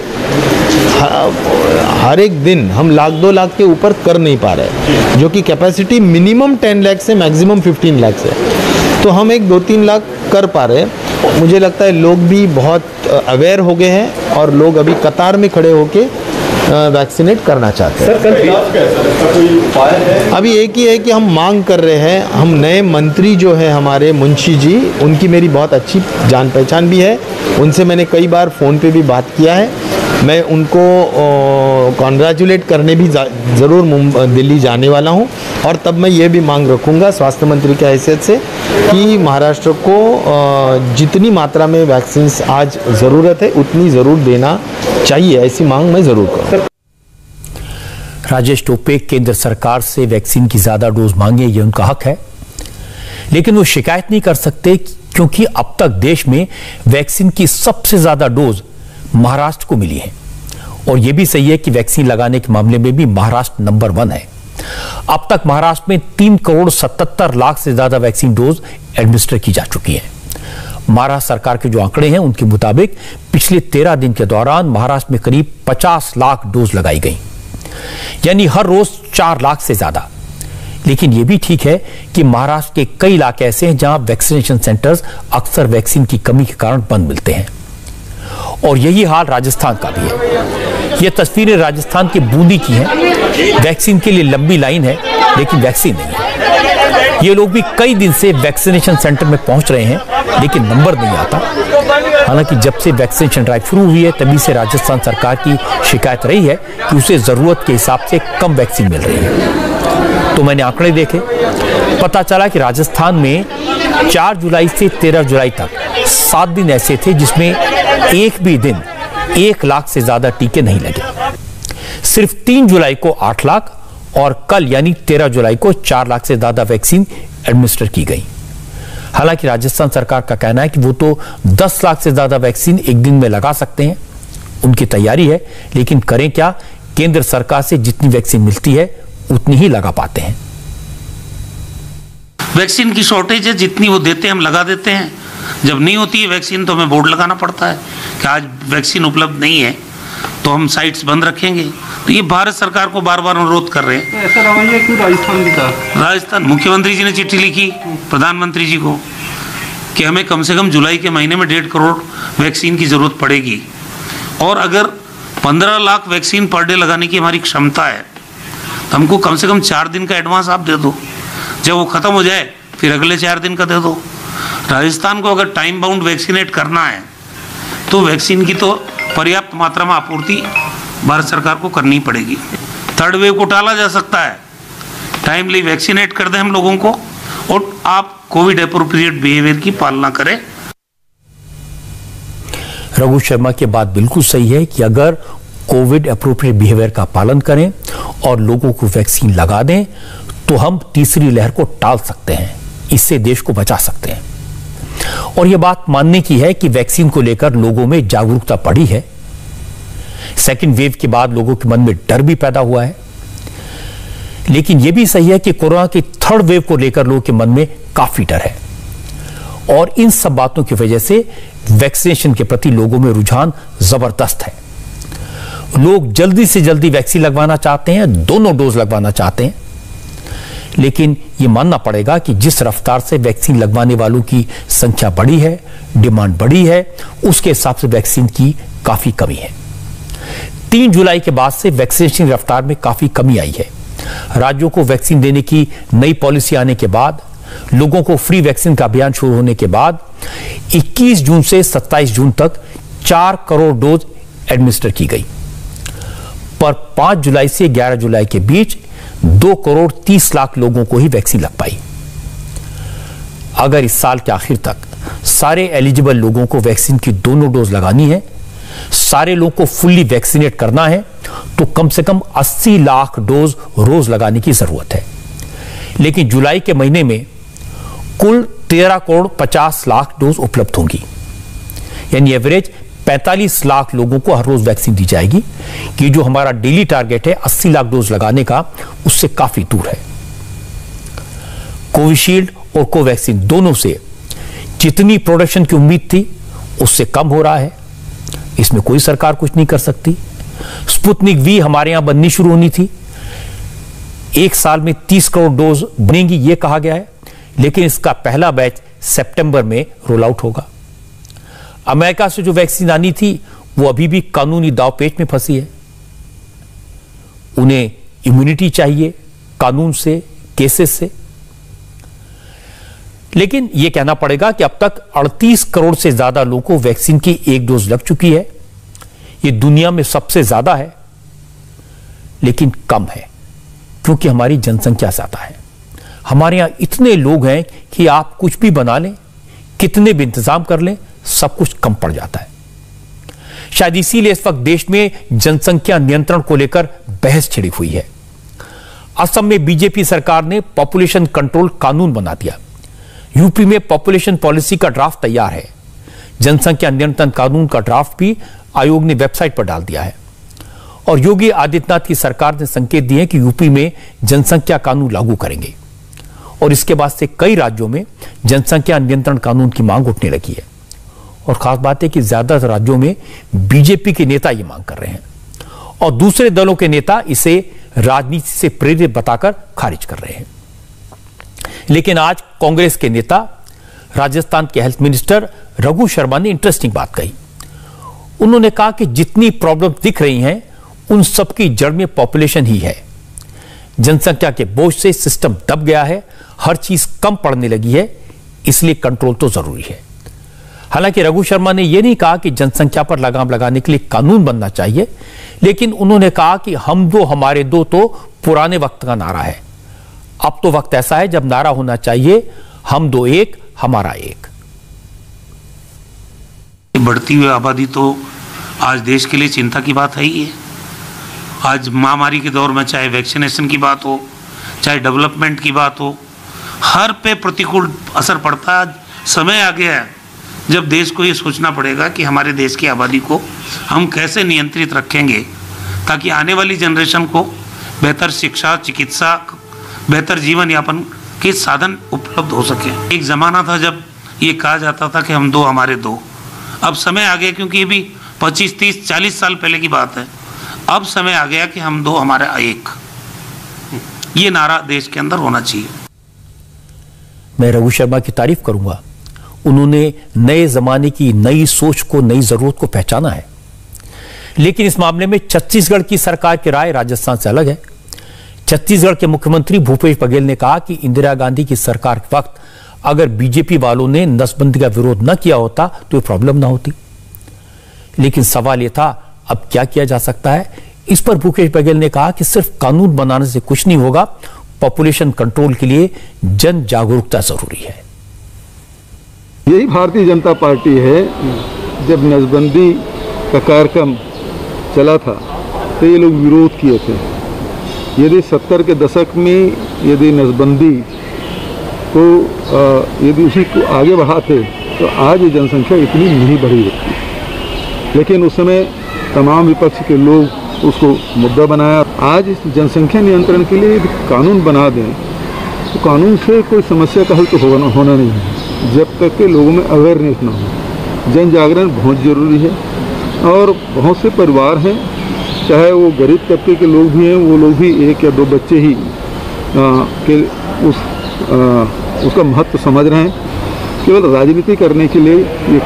हर एक दिन हम 1-2 लाख के ऊपर कर नहीं पा रहे, जो कि कैपेसिटी मिनिमम 10 लाख से मैक्सिमम 15 लाख है। तो हम 1-2-3 लाख कर पा रहे हैं। मुझे लगता है लोग भी बहुत अवेयर हो गए हैं और लोग अभी कतार में खड़े होके वैक्सीनेट करना चाहते हैं। अभी एक ही है कि हम मांग कर रहे हैं। हम नए मंत्री जो है हमारे मुंशी जी, उनकी मेरी बहुत अच्छी जान पहचान भी है, उनसे मैंने कई बार फ़ोन पे भी बात किया है। मैं उनको कॉन्ग्रेचुलेट करने भी ज़रूर दिल्ली जाने वाला हूं और तब मैं ये भी मांग रखूंगा स्वास्थ्य मंत्री की हैसियत से कि महाराष्ट्र को जितनी मात्रा में वैक्सीन आज ज़रूरत है उतनी ज़रूर देना चाहिए, ऐसी मांग मैं ज़रूर करूँ। राजेश टोपे केंद्र सरकार से वैक्सीन की ज़्यादा डोज मांगे, ये उनका हक है, लेकिन वो शिकायत नहीं कर सकते क्योंकि अब तक देश में वैक्सीन की सबसे ज़्यादा डोज महाराष्ट्र को मिली है। और यह भी सही है कि वैक्सीन लगाने के मामले में भी महाराष्ट्र नंबर 1 है। अब तक महाराष्ट्र में 3 करोड़ 77 लाख से ज्यादा वैक्सीन डोज एडमिनिस्टर की जा चुकी है। महाराष्ट्र सरकार के जो आंकड़े हैं उनके मुताबिक पिछले 13 दिन के दौरान महाराष्ट्र में करीब 50 लाख डोज लगाई गई, यानी हर रोज 4 लाख से ज्यादा। लेकिन यह भी ठीक है कि महाराष्ट्र के कई इलाके ऐसे हैं जहां वैक्सीनेशन सेंटर्स अक्सर वैक्सीन की कमी के कारण बंद मिलते हैं, और यही हाल राजस्थान का भी है। यह तस्वीरें राजस्थान के बूंदी की हैं। वैक्सीन के लिए लंबी लाइन है, लेकिन वैक्सीन नहीं है। ये लोग भी कई दिन से वैक्सीनेशन सेंटर में पहुंच रहे हैं, लेकिन नंबर नहीं आता। हालांकि जब से वैक्सीनेशन ड्राइव शुरू हुई है तभी से राजस्थान सरकार की शिकायत रही है कि उसे जरूरत के हिसाब से कम वैक्सीन मिल रही है। तो मैंने आंकड़े देखे, पता चला कि राजस्थान में 4 जुलाई से 13 जुलाई तक 7 दिन ऐसे थे जिसमें एक भी दिन 1 लाख से ज्यादा टीके नहीं लगे। सिर्फ 3 जुलाई को 8 लाख और कल यानी 13 जुलाई को 4 लाख से ज्यादा वैक्सीन एडमिनिस्टर की गई। हालांकि राजस्थान सरकार का कहना है कि वो तो 10 लाख से ज्यादा वैक्सीन एक दिन में लगा सकते हैं, उनकी तैयारी है, लेकिन करें क्या, केंद्र सरकार से जितनी वैक्सीन मिलती है उतनी ही लगा पाते हैं। वैक्सीन की शॉर्टेज है, जितनी वो देते हैं हम लगा देते हैं। जब नहीं होती है वैक्सीन तो हमें बोर्ड लगाना पड़ता है कि आज वैक्सीन उपलब्ध नहीं है तो हम साइट्स बंद रखेंगे। तो ये भारत सरकार को बार बार अनुरोध कर रहे हैं। ऐसा रवैया क्यों राजस्थान की तरफ? राजस्थान मुख्यमंत्री जी ने चिट्ठी लिखी प्रधानमंत्री जी को कि हमें कम से कम जुलाई के महीने में 1.5 करोड़ वैक्सीन की जरूरत पड़ेगी, और अगर 15 लाख वैक्सीन पर डे लगाने की हमारी क्षमता है तो हमको कम से कम 4 दिन का एडवांस आप दे दो। जब वो खत्म हो जाए फिर अगले 4 दिन का दे दो। राजस्थान को अगर टाइम बाउंड वैक्सीनेट करना है तो वैक्सीन की तो पर्याप्त मात्रा में आपूर्ति भारत सरकार को करनी पड़ेगी। थर्ड वेव को टाला जा सकता है, टाइमली वैक्सीनेट कर दें हम लोगों को, और आप कोविड एप्रोप्रिएट बिहेवियर की पालना करें। रघु शर्मा की बात बिल्कुल सही है कि अगर कोविड एप्रोप्रिएट बिहेवियर का पालन करें और लोगों को वैक्सीन लगा दें तो हम तीसरी लहर को टाल सकते हैं, इससे देश को बचा सकते हैं। और यह बात मानने की है कि वैक्सीन को लेकर लोगों में जागरूकता बढ़ी है। सेकेंड वेव के बाद लोगों के मन में डर भी पैदा हुआ है, लेकिन यह भी सही है कि कोरोना की थर्ड वेव को लेकर लोगों के मन में काफी डर है। और इन सब बातों की वजह से वैक्सीनेशन के प्रति लोगों में रुझान जबरदस्त है। लोग जल्दी से जल्दी वैक्सीन लगवाना चाहते हैं, दोनों डोज लगवाना चाहते हैं, लेकिन यह मानना पड़ेगा कि जिस रफ्तार से वैक्सीन लगवाने वालों की संख्या बढ़ी है, डिमांड बढ़ी है, उसके हिसाब से वैक्सीन की काफी कमी है। 3 जुलाई के बाद से वैक्सीनेशन रफ्तार में काफी कमी आई है। राज्यों को वैक्सीन देने की नई पॉलिसी आने के बाद, लोगों को फ्री वैक्सीन का अभियान शुरू होने के बाद 21 जून से 27 जून तक 4 करोड़ डोज एडमिनिस्टर की गई, पर 5 जुलाई से 11 जुलाई के बीच 2 करोड़ 30 लाख लोगों को ही वैक्सीन लग पाई। अगर इस साल के आखिर तक सारे एलिजिबल लोगों को वैक्सीन की दोनों डोज लगानी है, सारे लोगों को फुल्ली वैक्सीनेट करना है, तो कम से कम 80 लाख डोज रोज लगाने की जरूरत है। लेकिन जुलाई के महीने में कुल 13 करोड़ 50 लाख डोज उपलब्ध होंगी, यानी एवरेज 45 लाख लोगों को हर रोज वैक्सीन दी जाएगी, कि जो हमारा डेली टारगेट है 80 लाख डोज लगाने का, उससे काफी दूर है। कोविशील्ड और कोवैक्सीन दोनों से जितनी प्रोडक्शन की उम्मीद थी उससे कम हो रहा है, इसमें कोई सरकार कुछ नहीं कर सकती। स्पुतनिक वी हमारे यहां बननी शुरू होनी थी, 1 साल में 30 करोड़ डोज बनेंगी यह कहा गया है, लेकिन इसका पहला बैच सितंबर में रोल आउट होगा। अमेरिका से जो वैक्सीन आनी थी वो अभी भी कानूनी दावपेच में फंसी है। उन्हें इम्यूनिटी चाहिए कानून से, केसेस से, लेकिन यह कहना पड़ेगा कि अब तक 38 करोड़ से ज्यादा लोगों को वैक्सीन की 1 डोज लग चुकी है। यह दुनिया में सबसे ज्यादा है, लेकिन कम है क्योंकि हमारी जनसंख्या ज्यादा है। हमारे यहां इतने लोग हैं कि आप कुछ भी बना लें, कितने भी इंतजाम कर लें, सब कुछ कम पड़ जाता है। शायद इसीलिए इस वक्त देश में जनसंख्या नियंत्रण को लेकर बहस छिड़ी हुई है। असम में बीजेपी सरकार ने पॉपुलेशन कंट्रोल कानून बना दिया। यूपी में पॉपुलेशन पॉलिसी का ड्राफ्ट तैयार है। जनसंख्या नियंत्रण कानून का ड्राफ्ट भी आयोग ने वेबसाइट पर डाल दिया है। और योगी आदित्यनाथ की सरकार ने संकेत दिए हैं कि यूपी में जनसंख्या कानून लागू करेंगे, और इसके बाद से कई राज्यों में जनसंख्या नियंत्रण कानून की मांग उठने लगी है। और खास बात है कि ज्यादातर राज्यों में बीजेपी के नेता ये मांग कर रहे हैं और दूसरे दलों के नेता इसे राजनीति से प्रेरित बताकर खारिज कर रहे हैं। लेकिन आज कांग्रेस के नेता, राजस्थान के हेल्थ मिनिस्टर रघु शर्मा ने इंटरेस्टिंग बात कही। उन्होंने कहा कि जितनी प्रॉब्लम दिख रही हैं उन सबकी जड़ में पॉपुलेशन ही है। जनसंख्या के बोझ से सिस्टम दब गया है, हर चीज कम पड़ने लगी है, इसलिए कंट्रोल तो जरूरी है। हालांकि रघु शर्मा ने यह नहीं कहा कि जनसंख्या पर लगाम लगाने के लिए कानून बनना चाहिए, लेकिन उन्होंने कहा कि हम दो हमारे दो तो पुराने वक्त का नारा है। अब तो वक्त ऐसा है जब नारा होना चाहिए हम दो एक हमारा एक। बढ़ती हुई आबादी तो आज देश के लिए चिंता की बात है ही है। आज महामारी के दौर में चाहे वैक्सीनेशन की बात हो, चाहे डेवलपमेंट की बात हो, हर पे प्रतिकूल असर पड़ता है। समय आ गया है जब देश को ये सोचना पड़ेगा कि हमारे देश की आबादी को हम कैसे नियंत्रित रखेंगे ताकि आने वाली जनरेशन को बेहतर शिक्षा, चिकित्सा, बेहतर जीवन यापन के साधन उपलब्ध हो सके। एक ज़माना था जब ये कहा जाता था कि हम दो हमारे दो। अब समय आ गया, क्योंकि ये भी 25, 30, 40 साल पहले की बात है। अब समय आ गया कि हम दो हमारा एक, ये नारा देश के अंदर होना चाहिए। मैं रघु शर्मा की तारीफ करूंगा। उन्होंने नए जमाने की नई सोच को, नई जरूरत को पहचाना है। लेकिन इस मामले में छत्तीसगढ़ की सरकार की राय राजस्थान से अलग है। छत्तीसगढ़ के मुख्यमंत्री भूपेश बघेल ने कहा कि इंदिरा गांधी की सरकार के वक्त अगर बीजेपी वालों ने नसबंदी का विरोध न किया होता तो ये प्रॉब्लम ना होती। लेकिन सवाल यह था अब क्या किया जा सकता है। इस पर भूपेश बघेल ने कहा कि सिर्फ कानून बनाने से कुछ नहीं होगा, पॉपुलेशन कंट्रोल के लिए जन जागरूकता जरूरी है। यही भारतीय जनता पार्टी है। जब नसबंदी का कार्यक्रम चला था तो ये लोग विरोध किए थे। यदि 70 के दशक में यदि नसबंदी को यदि उसी को आगे बढ़ाते तो आज ये जनसंख्या इतनी नहीं बढ़ी होती। लेकिन उस समय तमाम विपक्ष के लोग उसको मुद्दा बनाया। आज इस जनसंख्या नियंत्रण के लिए कानून बना दें तो कानून से कोई समस्या का हल तो होना नहीं है जब तक के लोगों में अवेयरनेस ना हो। जन जागरण बहुत ज़रूरी है और बहुत से परिवार हैं, चाहे वो गरीब तबके के लोग भी हैं, वो लोग भी 1 या 2 बच्चे ही के उसका महत्व समझ रहे हैं। केवल राजनीति करने के लिए ये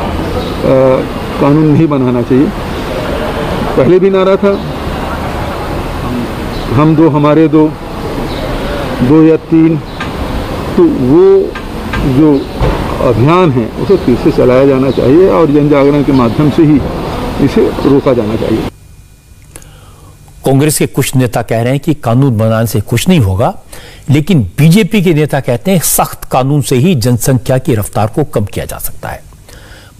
कानून नहीं बनाना चाहिए। पहले भी नारा था हम दो हमारे दो, 2 या 3, तो वो जो अभियान है उसे फिर से चलाया जाना चाहिए और जन जागरण के माध्यम से ही इसे रोका जाना चाहिए। कांग्रेस के कुछ नेता कह रहे हैं कि कानून बनाने से कुछ नहीं होगा, लेकिन बीजेपी के नेता कहते हैं सख्त कानून से ही जनसंख्या की रफ्तार को कम किया जा सकता है।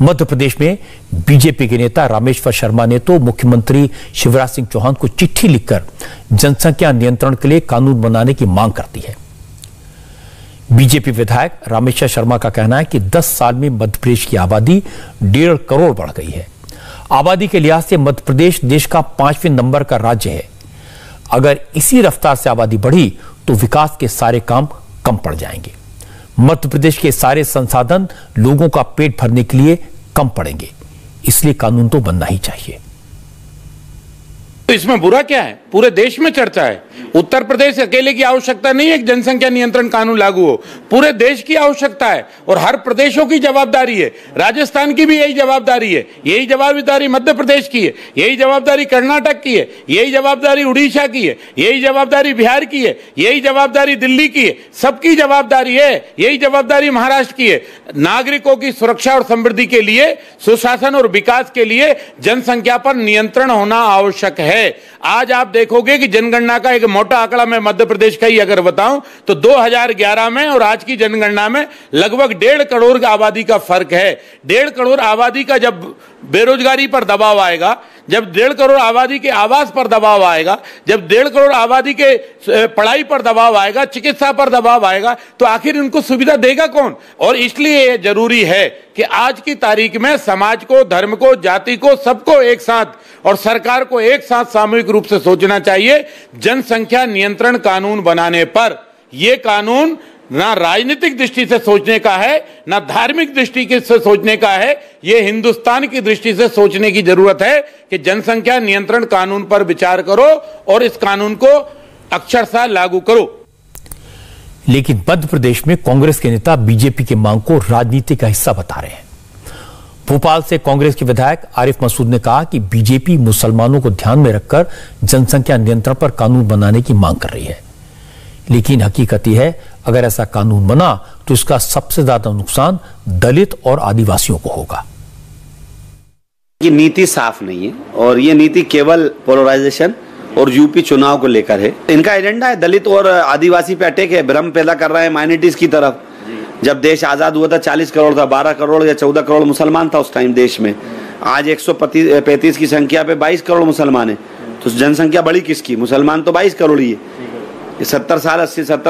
मध्य प्रदेश में बीजेपी के नेता रामेश्वर शर्मा ने तो मुख्यमंत्री शिवराज सिंह चौहान को चिट्ठी लिखकर जनसंख्या नियंत्रण के लिए कानून बनाने की मांग कर दी है। बीजेपी विधायक रामेश्वर शर्मा का कहना है कि 10 साल में मध्य प्रदेश की आबादी 1.5 करोड़ बढ़ गई है। आबादी के लिहाज से मध्य प्रदेश देश का 5वें नंबर का राज्य है। अगर इसी रफ्तार से आबादी बढ़ी तो विकास के सारे काम कम पड़ जाएंगे। मध्य प्रदेश के सारे संसाधन लोगों का पेट भरने के लिए कम पड़ेंगे, इसलिए कानून तो बनना ही चाहिए। तो इसमें बुरा क्या है? पूरे देश में चर्चा है। उत्तर प्रदेश अकेले की आवश्यकता नहीं है कि जनसंख्या नियंत्रण कानून लागू हो, पूरे देश की आवश्यकता है और हर प्रदेशों की जवाबदारी है। राजस्थान की भी यही जवाबदारी है, यही जवाबदारी मध्य प्रदेश की है, यही जवाबदारी कर्नाटक की है, यही जवाबदारी उड़ीसा की है, यही जवाबदारी बिहार की है, यही जवाबदारी दिल्ली की है, सबकी जवाबदारी है, यही जवाबदारी महाराष्ट्र की है। नागरिकों की सुरक्षा और समृद्धि के लिए, सुशासन और विकास के लिए जनसंख्या पर नियंत्रण होना आवश्यक है। आज आप देखोगे कि जनगणना का एक मोटा आंकड़ा मैं मध्य प्रदेश का ही अगर बताऊं तो 2011 में और आज की जनगणना में लगभग 1.5 करोड़ की आबादी का फर्क है। 1.5 करोड़ आबादी का जब बेरोजगारी पर दबाव आएगा, जब 1.5 करोड़ आबादी के आवास पर दबाव आएगा, जब 1.5 करोड़ आबादी के पढ़ाई पर दबाव आएगा, चिकित्सा पर दबाव आएगा, तो आखिर इनको सुविधा देगा कौन? और इसलिए यह जरूरी है कि आज की तारीख में समाज को, धर्म को, जाति को, सबको एक साथ और सरकार को एक साथ सामूहिक रूप से सोचना चाहिए जनसंख्या नियंत्रण कानून बनाने पर। यह कानून ना राजनीतिक दृष्टि से सोचने का है, ना धार्मिक दृष्टि से सोचने का है। यह हिंदुस्तान की दृष्टि से सोचने की जरूरत है कि जनसंख्या नियंत्रण कानून पर विचार करो और इस कानून को अक्षरशः लागू करो। लेकिन मध्य प्रदेश में कांग्रेस के नेता बीजेपी की मांग को राजनीति का हिस्सा बता रहे हैं। भोपाल से कांग्रेस के विधायक आरिफ मसूद ने कहा कि बीजेपी मुसलमानों को ध्यान में रखकर जनसंख्या नियंत्रण पर कानून बनाने की मांग कर रही है, लेकिन हकीकत यह है अगर ऐसा कानून बना तो इसका सबसे ज्यादा नुकसान दलित और आदिवासियों को होगा। ये नीति साफ नहीं है और ये नीति केवल पोलराइजेशन और यूपी चुनाव को लेकर है। इनका एजेंडा है दलित और आदिवासी पे अटैक है, भ्रम पैदा कर रहा है माइनॉरिटीज की तरफ। जब देश आजाद हुआ था 40 करोड़ था, 12 करोड़ या 14 करोड़ मुसलमान था उस टाइम देश में। आज 135 की संख्या पे 22 करोड़ मुसलमान है, तो जनसंख्या बड़ी किसकी? मुसलमान तो 22 करोड़ ही है। 70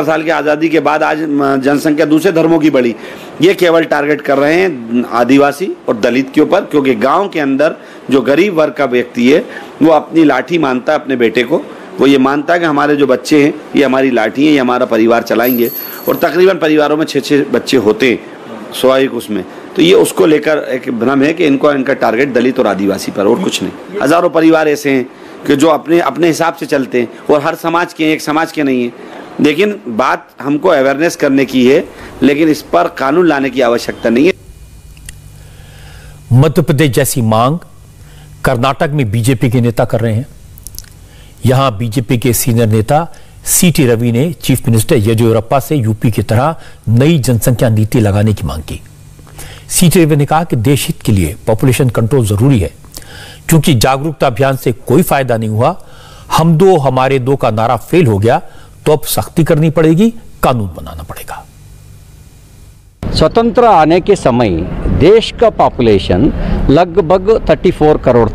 साल की आज़ादी के बाद आज जनसंख्या दूसरे धर्मों की बढ़ी। ये केवल टारगेट कर रहे हैं आदिवासी और दलित के ऊपर, क्योंकि गांव के अंदर जो गरीब वर्ग का व्यक्ति है वो अपनी लाठी मानता है अपने बेटे को। वो ये मानता है कि हमारे जो बच्चे हैं ये हमारी लाठी हैं, ये हमारा परिवार चलाएंगे। और तकरीबन परिवारों में 6 बच्चे होते हैं स्वाभाविक उसमें। तो ये उसको लेकर एक भ्रम है कि इनका टारगेट दलित और आदिवासी पर, और कुछ नहीं। हज़ारों परिवार ऐसे हैं कि जो अपने हिसाब से चलते हैं और हर समाज के, एक समाज के नहीं है। लेकिन बात हमको अवेयरनेस करने की है, लेकिन इस पर कानून लाने की आवश्यकता नहीं है। मध्य प्रदेश जैसी मांग कर्नाटक में बीजेपी के नेता कर रहे हैं। यहां बीजेपी के सीनियर नेता सीटी रवि ने चीफ मिनिस्टर येदियुरप्पा से यूपी की तरह नई जनसंख्या नीति लगाने की मांग की। सीटी रवि ने कहा कि देश हित के लिए पॉपुलेशन कंट्रोल जरूरी है, क्योंकि जागरूकता अभियान से कोई फायदा नहीं हुआ। हम दो हमारे दो का नारा फेल हो गया, तो अब सख्ती करनी पड़ेगी, कानून बनाना पड़ेगा। स्वतंत्र आने के समय देश का पॉपुलेशन लगभग 34 करोड़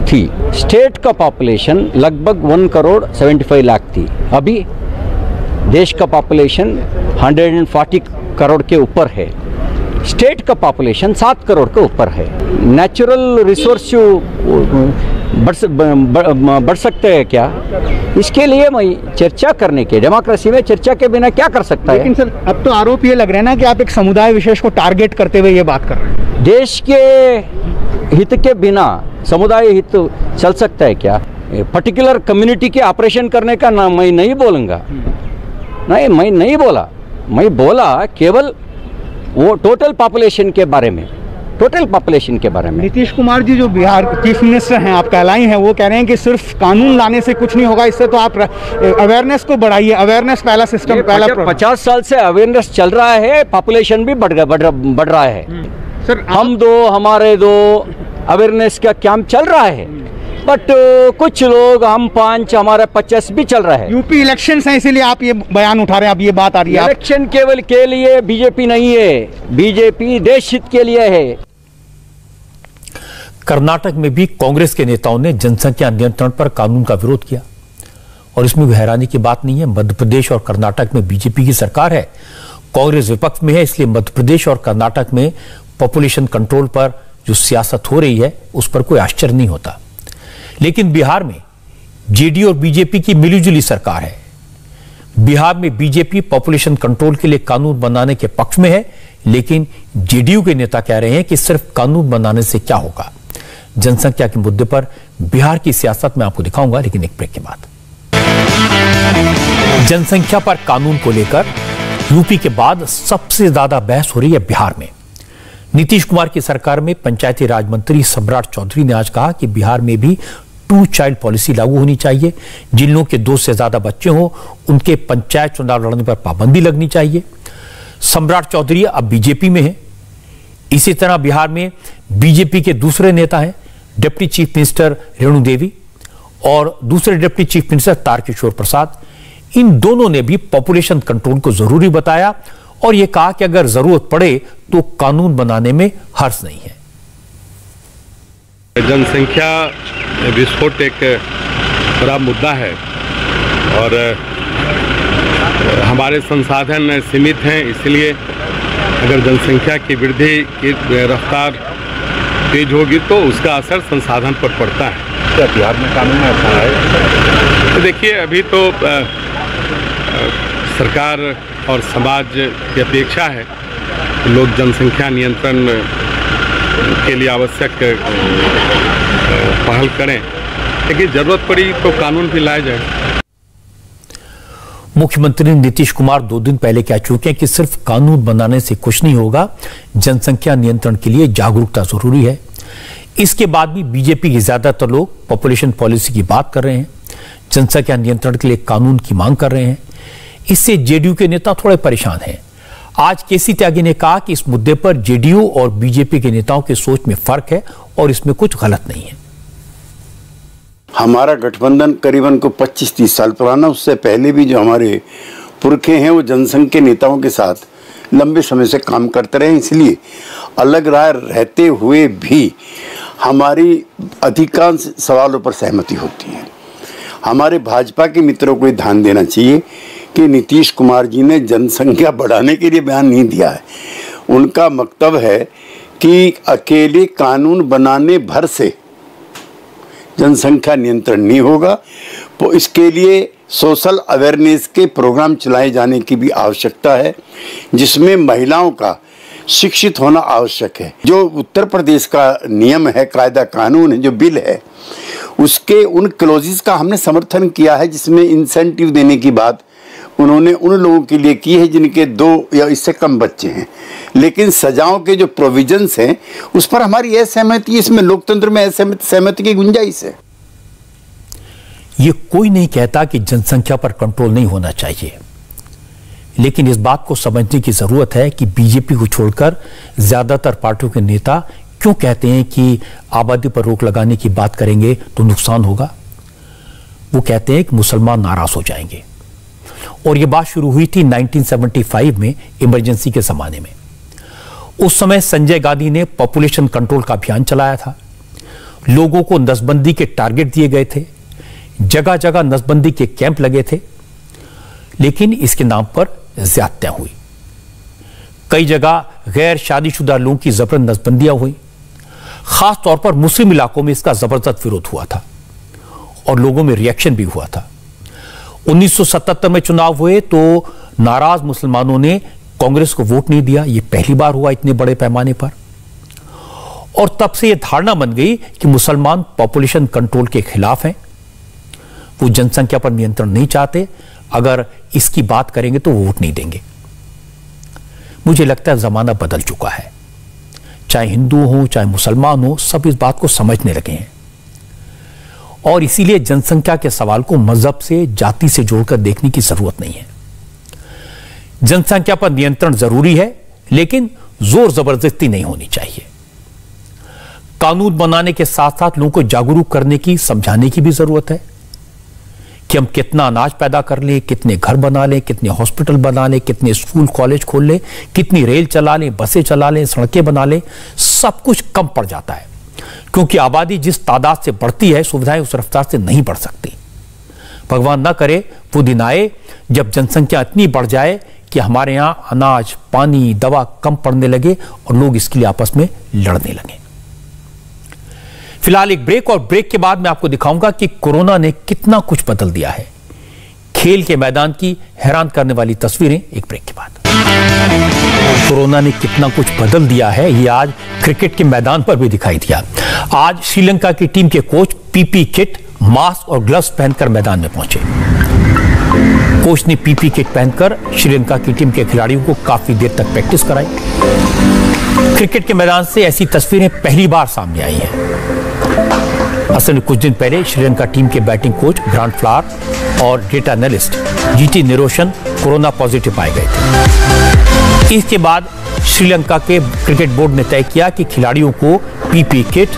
थी। स्टेट का पॉपुलेशन लगभग 1 करोड़ 75 लाख थी। अभी देश का पॉपुलेशन 140 करोड़ के ऊपर है। स्टेट का पॉपुलेशन 7 करोड़ के ऊपर है। नेचुरल रिसोर्स बढ़ सकते हैं क्या? इसके लिए मैं चर्चा करने के, डेमोक्रेसी में चर्चा के बिना क्या कर सकता है? लेकिन सर अब तो आरोप ये लग रहा है ना कि आप एक समुदाय विशेष को टारगेट करते हुए ये बात कर रहे हैं। देश के हित के बिना समुदाय हित चल सकता है क्या? पर्टिकुलर कम्युनिटी के ऑपरेशन करने का ना मैं नहीं बोलूँगा। नहीं, मैं नहीं बोला। मैं बोला केवल वो टोटल पॉपुलेशन के बारे में, टोटल पॉपुलेशन के बारे में। नीतीश कुमार जी जो बिहार चीफ मिनिस्टर हैं, आप कहलाई हैं, वो कह रहे हैं कि सिर्फ कानून लाने से कुछ नहीं होगा, इससे तो आप अवेयरनेस को बढ़ाइए। अवेयरनेस पहला सिस्टम, पहला 50 साल से अवेयरनेस चल रहा है, पॉपुलेशन भी बढ़ रहा है। सर हम दो हमारे दो अवेयरनेस का कैंप चल रहा है, बट कुछ लोग हम 5 हमारा 50 भी चल रहा है। यूपी इलेक्शंस हैं, इसीलिए आप ये बयान उठा रहे हैं, अब ये बात आ रही है। इलेक्शन केवल के लिए बीजेपी नहीं है, बीजेपी देश हित के लिए है। कर्नाटक में भी कांग्रेस के नेताओं ने जनसंख्या नियंत्रण पर कानून का विरोध किया, और इसमें कोई हैरानी की बात नहीं है। मध्य प्रदेश और कर्नाटक में बीजेपी की सरकार है, कांग्रेस विपक्ष में है, इसलिए मध्य प्रदेश और कर्नाटक में पॉपुलेशन कंट्रोल पर जो सियासत हो रही है उस पर कोई आश्चर्य नहीं होता। लेकिन बिहार में जेडीयू और बीजेपी की मिलीजुली सरकार है। बिहार में बीजेपी पॉपुलेशन कंट्रोल के लिए कानून बनाने के पक्ष में है, लेकिन जेडीयू के नेता कह रहे हैं कि सिर्फ कानून बनाने से क्या होगा। जनसंख्या के मुद्दे पर बिहार की सियासत में आपको दिखाऊंगा, लेकिन एक ब्रेक के बाद। जनसंख्या पर कानून को लेकर यूपी के बाद सबसे ज्यादा बहस हो रही है बिहार में। नीतीश कुमार की सरकार में पंचायती राज मंत्री सम्राट चौधरी ने आज कहा कि बिहार में भी 2 चाइल्ड पॉलिसी लागू होनी चाहिए। जिन लोगों के 2 से ज्यादा बच्चे हों उनके पंचायत चुनाव लड़ने पर पाबंदी लगनी चाहिए। सम्राट चौधरी अब बीजेपी में है। इसी तरह बिहार में बीजेपी के दूसरे नेता हैं deputy chief minister Renu Devi और दूसरे deputy chief minister Tarkishore Prasad. इन दोनों ने भी पॉपुलेशन कंट्रोल को जरूरी बताया और यह कहा कि अगर जरूरत पड़े तो कानून बनाने में हर्ज नहीं है। जनसंख्या विस्फोट एक बड़ा मुद्दा है और हमारे संसाधन सीमित हैं, इसलिए अगर जनसंख्या की वृद्धि की रफ्तार तेज होगी तो उसका असर संसाधन पर पड़ता है। क्या बिहार में कानून ऐसा है? तो देखिए, अभी तो सरकार और समाज की अपेक्षा है कि लोग जनसंख्या नियंत्रण के लिए आवश्यक पहल करें, लेकिन जरूरत पड़ी तो कानून भी लाया जाए। मुख्यमंत्री नीतीश कुमार 2 दिन पहले कह चुके हैं कि सिर्फ कानून बनाने से कुछ नहीं होगा, जनसंख्या नियंत्रण के लिए जागरूकता जरूरी है। इसके बाद भी बीजेपी के ज्यादातर लोग पॉपुलेशन पॉलिसी की बात कर रहे हैं, जनसंख्या नियंत्रण के लिए कानून की मांग कर रहे हैं। इससे जेडीयू के नेता थोड़े परेशान हैं। आज केसी त्यागी ने कहा कि इस मुद्दे पर जेडीयू और बीजेपी के नेताओं की सोच में फर्क है और इसमें कुछ गलत नहीं है। हमारा गठबंधन करीबन को 25-30 साल पुराना, उससे पहले भी जो हमारे पुरखे हैं वो जनसंघ के नेताओं के साथ लंबे समय से काम करते रहे, इसलिए अलग राय रहते हुए भी हमारी अधिकांश सवालों पर सहमति होती है। हमारे भाजपा के मित्रों को ध्यान देना चाहिए कि नीतीश कुमार जी ने जनसंख्या बढ़ाने के लिए बयान नहीं दिया है। उनका मकसद है कि अकेले कानून बनाने भर से जनसंख्या नियंत्रण नहीं होगा, तो इसके लिए सोशल अवेयरनेस के प्रोग्राम चलाए जाने की भी आवश्यकता है, जिसमें महिलाओं का शिक्षित होना आवश्यक है। जो उत्तर प्रदेश का नियम है, कायदा कानून है, जो बिल है, उसके उन क्लोजेस का हमने समर्थन किया है, जिसमें इंसेंटिव देने की बात उन्होंने उन लोगों के लिए की है जिनके 2 या इससे कम बच्चे हैं। लेकिन सजाओं के जो प्रोविजंस हैं उस पर हमारी असहमति, इसमें लोकतंत्र में असहमति की गुंजाइश है। ये कोई नहीं कहता कि जनसंख्या पर कंट्रोल नहीं होना चाहिए, लेकिन इस बात को समझने की जरूरत है कि बीजेपी को छोड़कर ज्यादातर पार्टियों के नेता क्यों कहते हैं कि आबादी पर रोक लगाने की बात करेंगे तो नुकसान होगा। वो कहते हैं कि मुसलमान नाराज हो जाएंगे। और यह बात शुरू हुई थी 1975 में, इमरजेंसी के जमाने में। उस समय संजय गांधी ने पॉपुलेशन कंट्रोल का अभियान चलाया था। लोगों को नसबंदी के टारगेट दिए गए थे, जगह जगह नसबंदी के कैंप लगे थे, लेकिन इसके नाम पर ज्यादतियां हुई। कई जगह गैर शादीशुदा लोगों की जबरन नसबंदियां हुई। खास तौर पर मुस्लिम इलाकों में इसका जबरदस्त विरोध हुआ था और लोगों में रिएक्शन भी हुआ था। 1977 में चुनाव हुए तो नाराज मुसलमानों ने कांग्रेस को वोट नहीं दिया। यह पहली बार हुआ इतने बड़े पैमाने पर। और तब से यह धारणा बन गई कि मुसलमान पॉपुलेशन कंट्रोल के खिलाफ हैं, वो जनसंख्या पर नियंत्रण नहीं चाहते, अगर इसकी बात करेंगे तो वोट नहीं देंगे। मुझे लगता है जमाना बदल चुका है, चाहे हिंदू हो चाहे मुसलमान हो, सब इस बात को समझने लगे हैं। और इसीलिए जनसंख्या के सवाल को मजहब से, जाति से जोड़कर देखने की जरूरत नहीं है। जनसंख्या पर नियंत्रण जरूरी है, लेकिन जोर जबरदस्ती नहीं होनी चाहिए। कानून बनाने के साथ साथ लोगों को जागरूक करने की, समझाने की भी जरूरत है कि हम कितना अनाज पैदा कर लें, कितने घर बना लें, कितने हॉस्पिटल बना लें, कितने स्कूल कॉलेज खोल लें, कितनी रेल चला लें, बसें चला लें, सड़कें बना लें, सब कुछ कम पड़ जाता है। क्योंकि आबादी जिस तादाद से बढ़ती है, सुविधाएं उस रफ्तार से नहीं बढ़ सकती। भगवान न करे वो दिन आए जब जनसंख्या इतनी बढ़ जाए कि हमारे यहां अनाज, पानी, दवा कम पड़ने लगे और लोग इसके लिए आपस में लड़ने लगे। फिलहाल एक ब्रेक, और ब्रेक के बाद मैं आपको दिखाऊंगा कि कोरोना ने कितना कुछ बदल दिया है। खेल के मैदान की हैरान करने वाली तस्वीरें एक ब्रेक के बाद। कोरोना ने कितना कुछ बदल दिया है, ये आज क्रिकेट के मैदान पर भी दिखाई दिया। आज श्रीलंका की टीम के कोच पीपी किट, मास्क और ग्लव्स पहनकर मैदान में पहुंचे। कोच ने पीपी किट पहनकर श्रीलंका की टीम के खिलाड़ियों को काफी देर तक प्रैक्टिस कराई। क्रिकेट के मैदान से ऐसी तस्वीरें पहली बार सामने आई हैं। असल में कुछ दिन पहले श्रीलंका टीम के बैटिंग कोच ग्रांट फ्लावर और data analyst GT Niroshan corona positive पाए गए थे। इसके बाद श्रीलंका के क्रिकेट बोर्ड ने तय किया कि खिलाड़ियों को पीपी किट,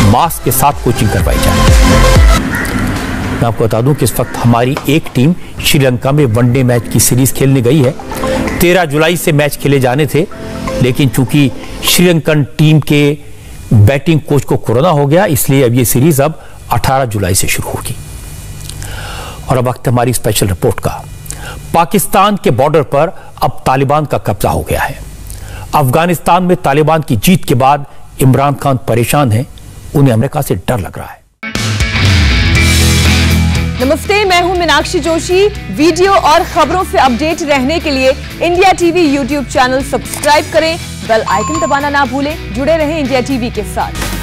मास्क के साथ कोचिंग करवाई जाए। मैं आपको बता दूं कि इस वक्त हमारी एक टीम श्रीलंका में वनडे मैच की सीरीज खेलने गई है। 13 जुलाई से मैच खेले जाने थे, लेकिन चूंकि श्रीलंकन टीम के बैटिंग कोच को कोरोना हो गया, इसलिए अब ये सीरीज अब 18 जुलाई से शुरू होगी। और अब वक्त हमारी स्पेशल रिपोर्ट का। पाकिस्तान के बॉर्डर पर अब तालिबान का कब्जा हो गया है। अफगानिस्तान में तालिबान की जीत के बाद इमरान खान परेशान हैं, उन्हें अमेरिका से डर लग रहा है। नमस्ते, मैं हूं मीनाक्षी जोशी। वीडियो और खबरों से अपडेट रहने के लिए India TV YouTube channel subscribe करें, बेल आइकन दबाना ना भूलें। जुड़े रहें इंडिया टीवी के साथ।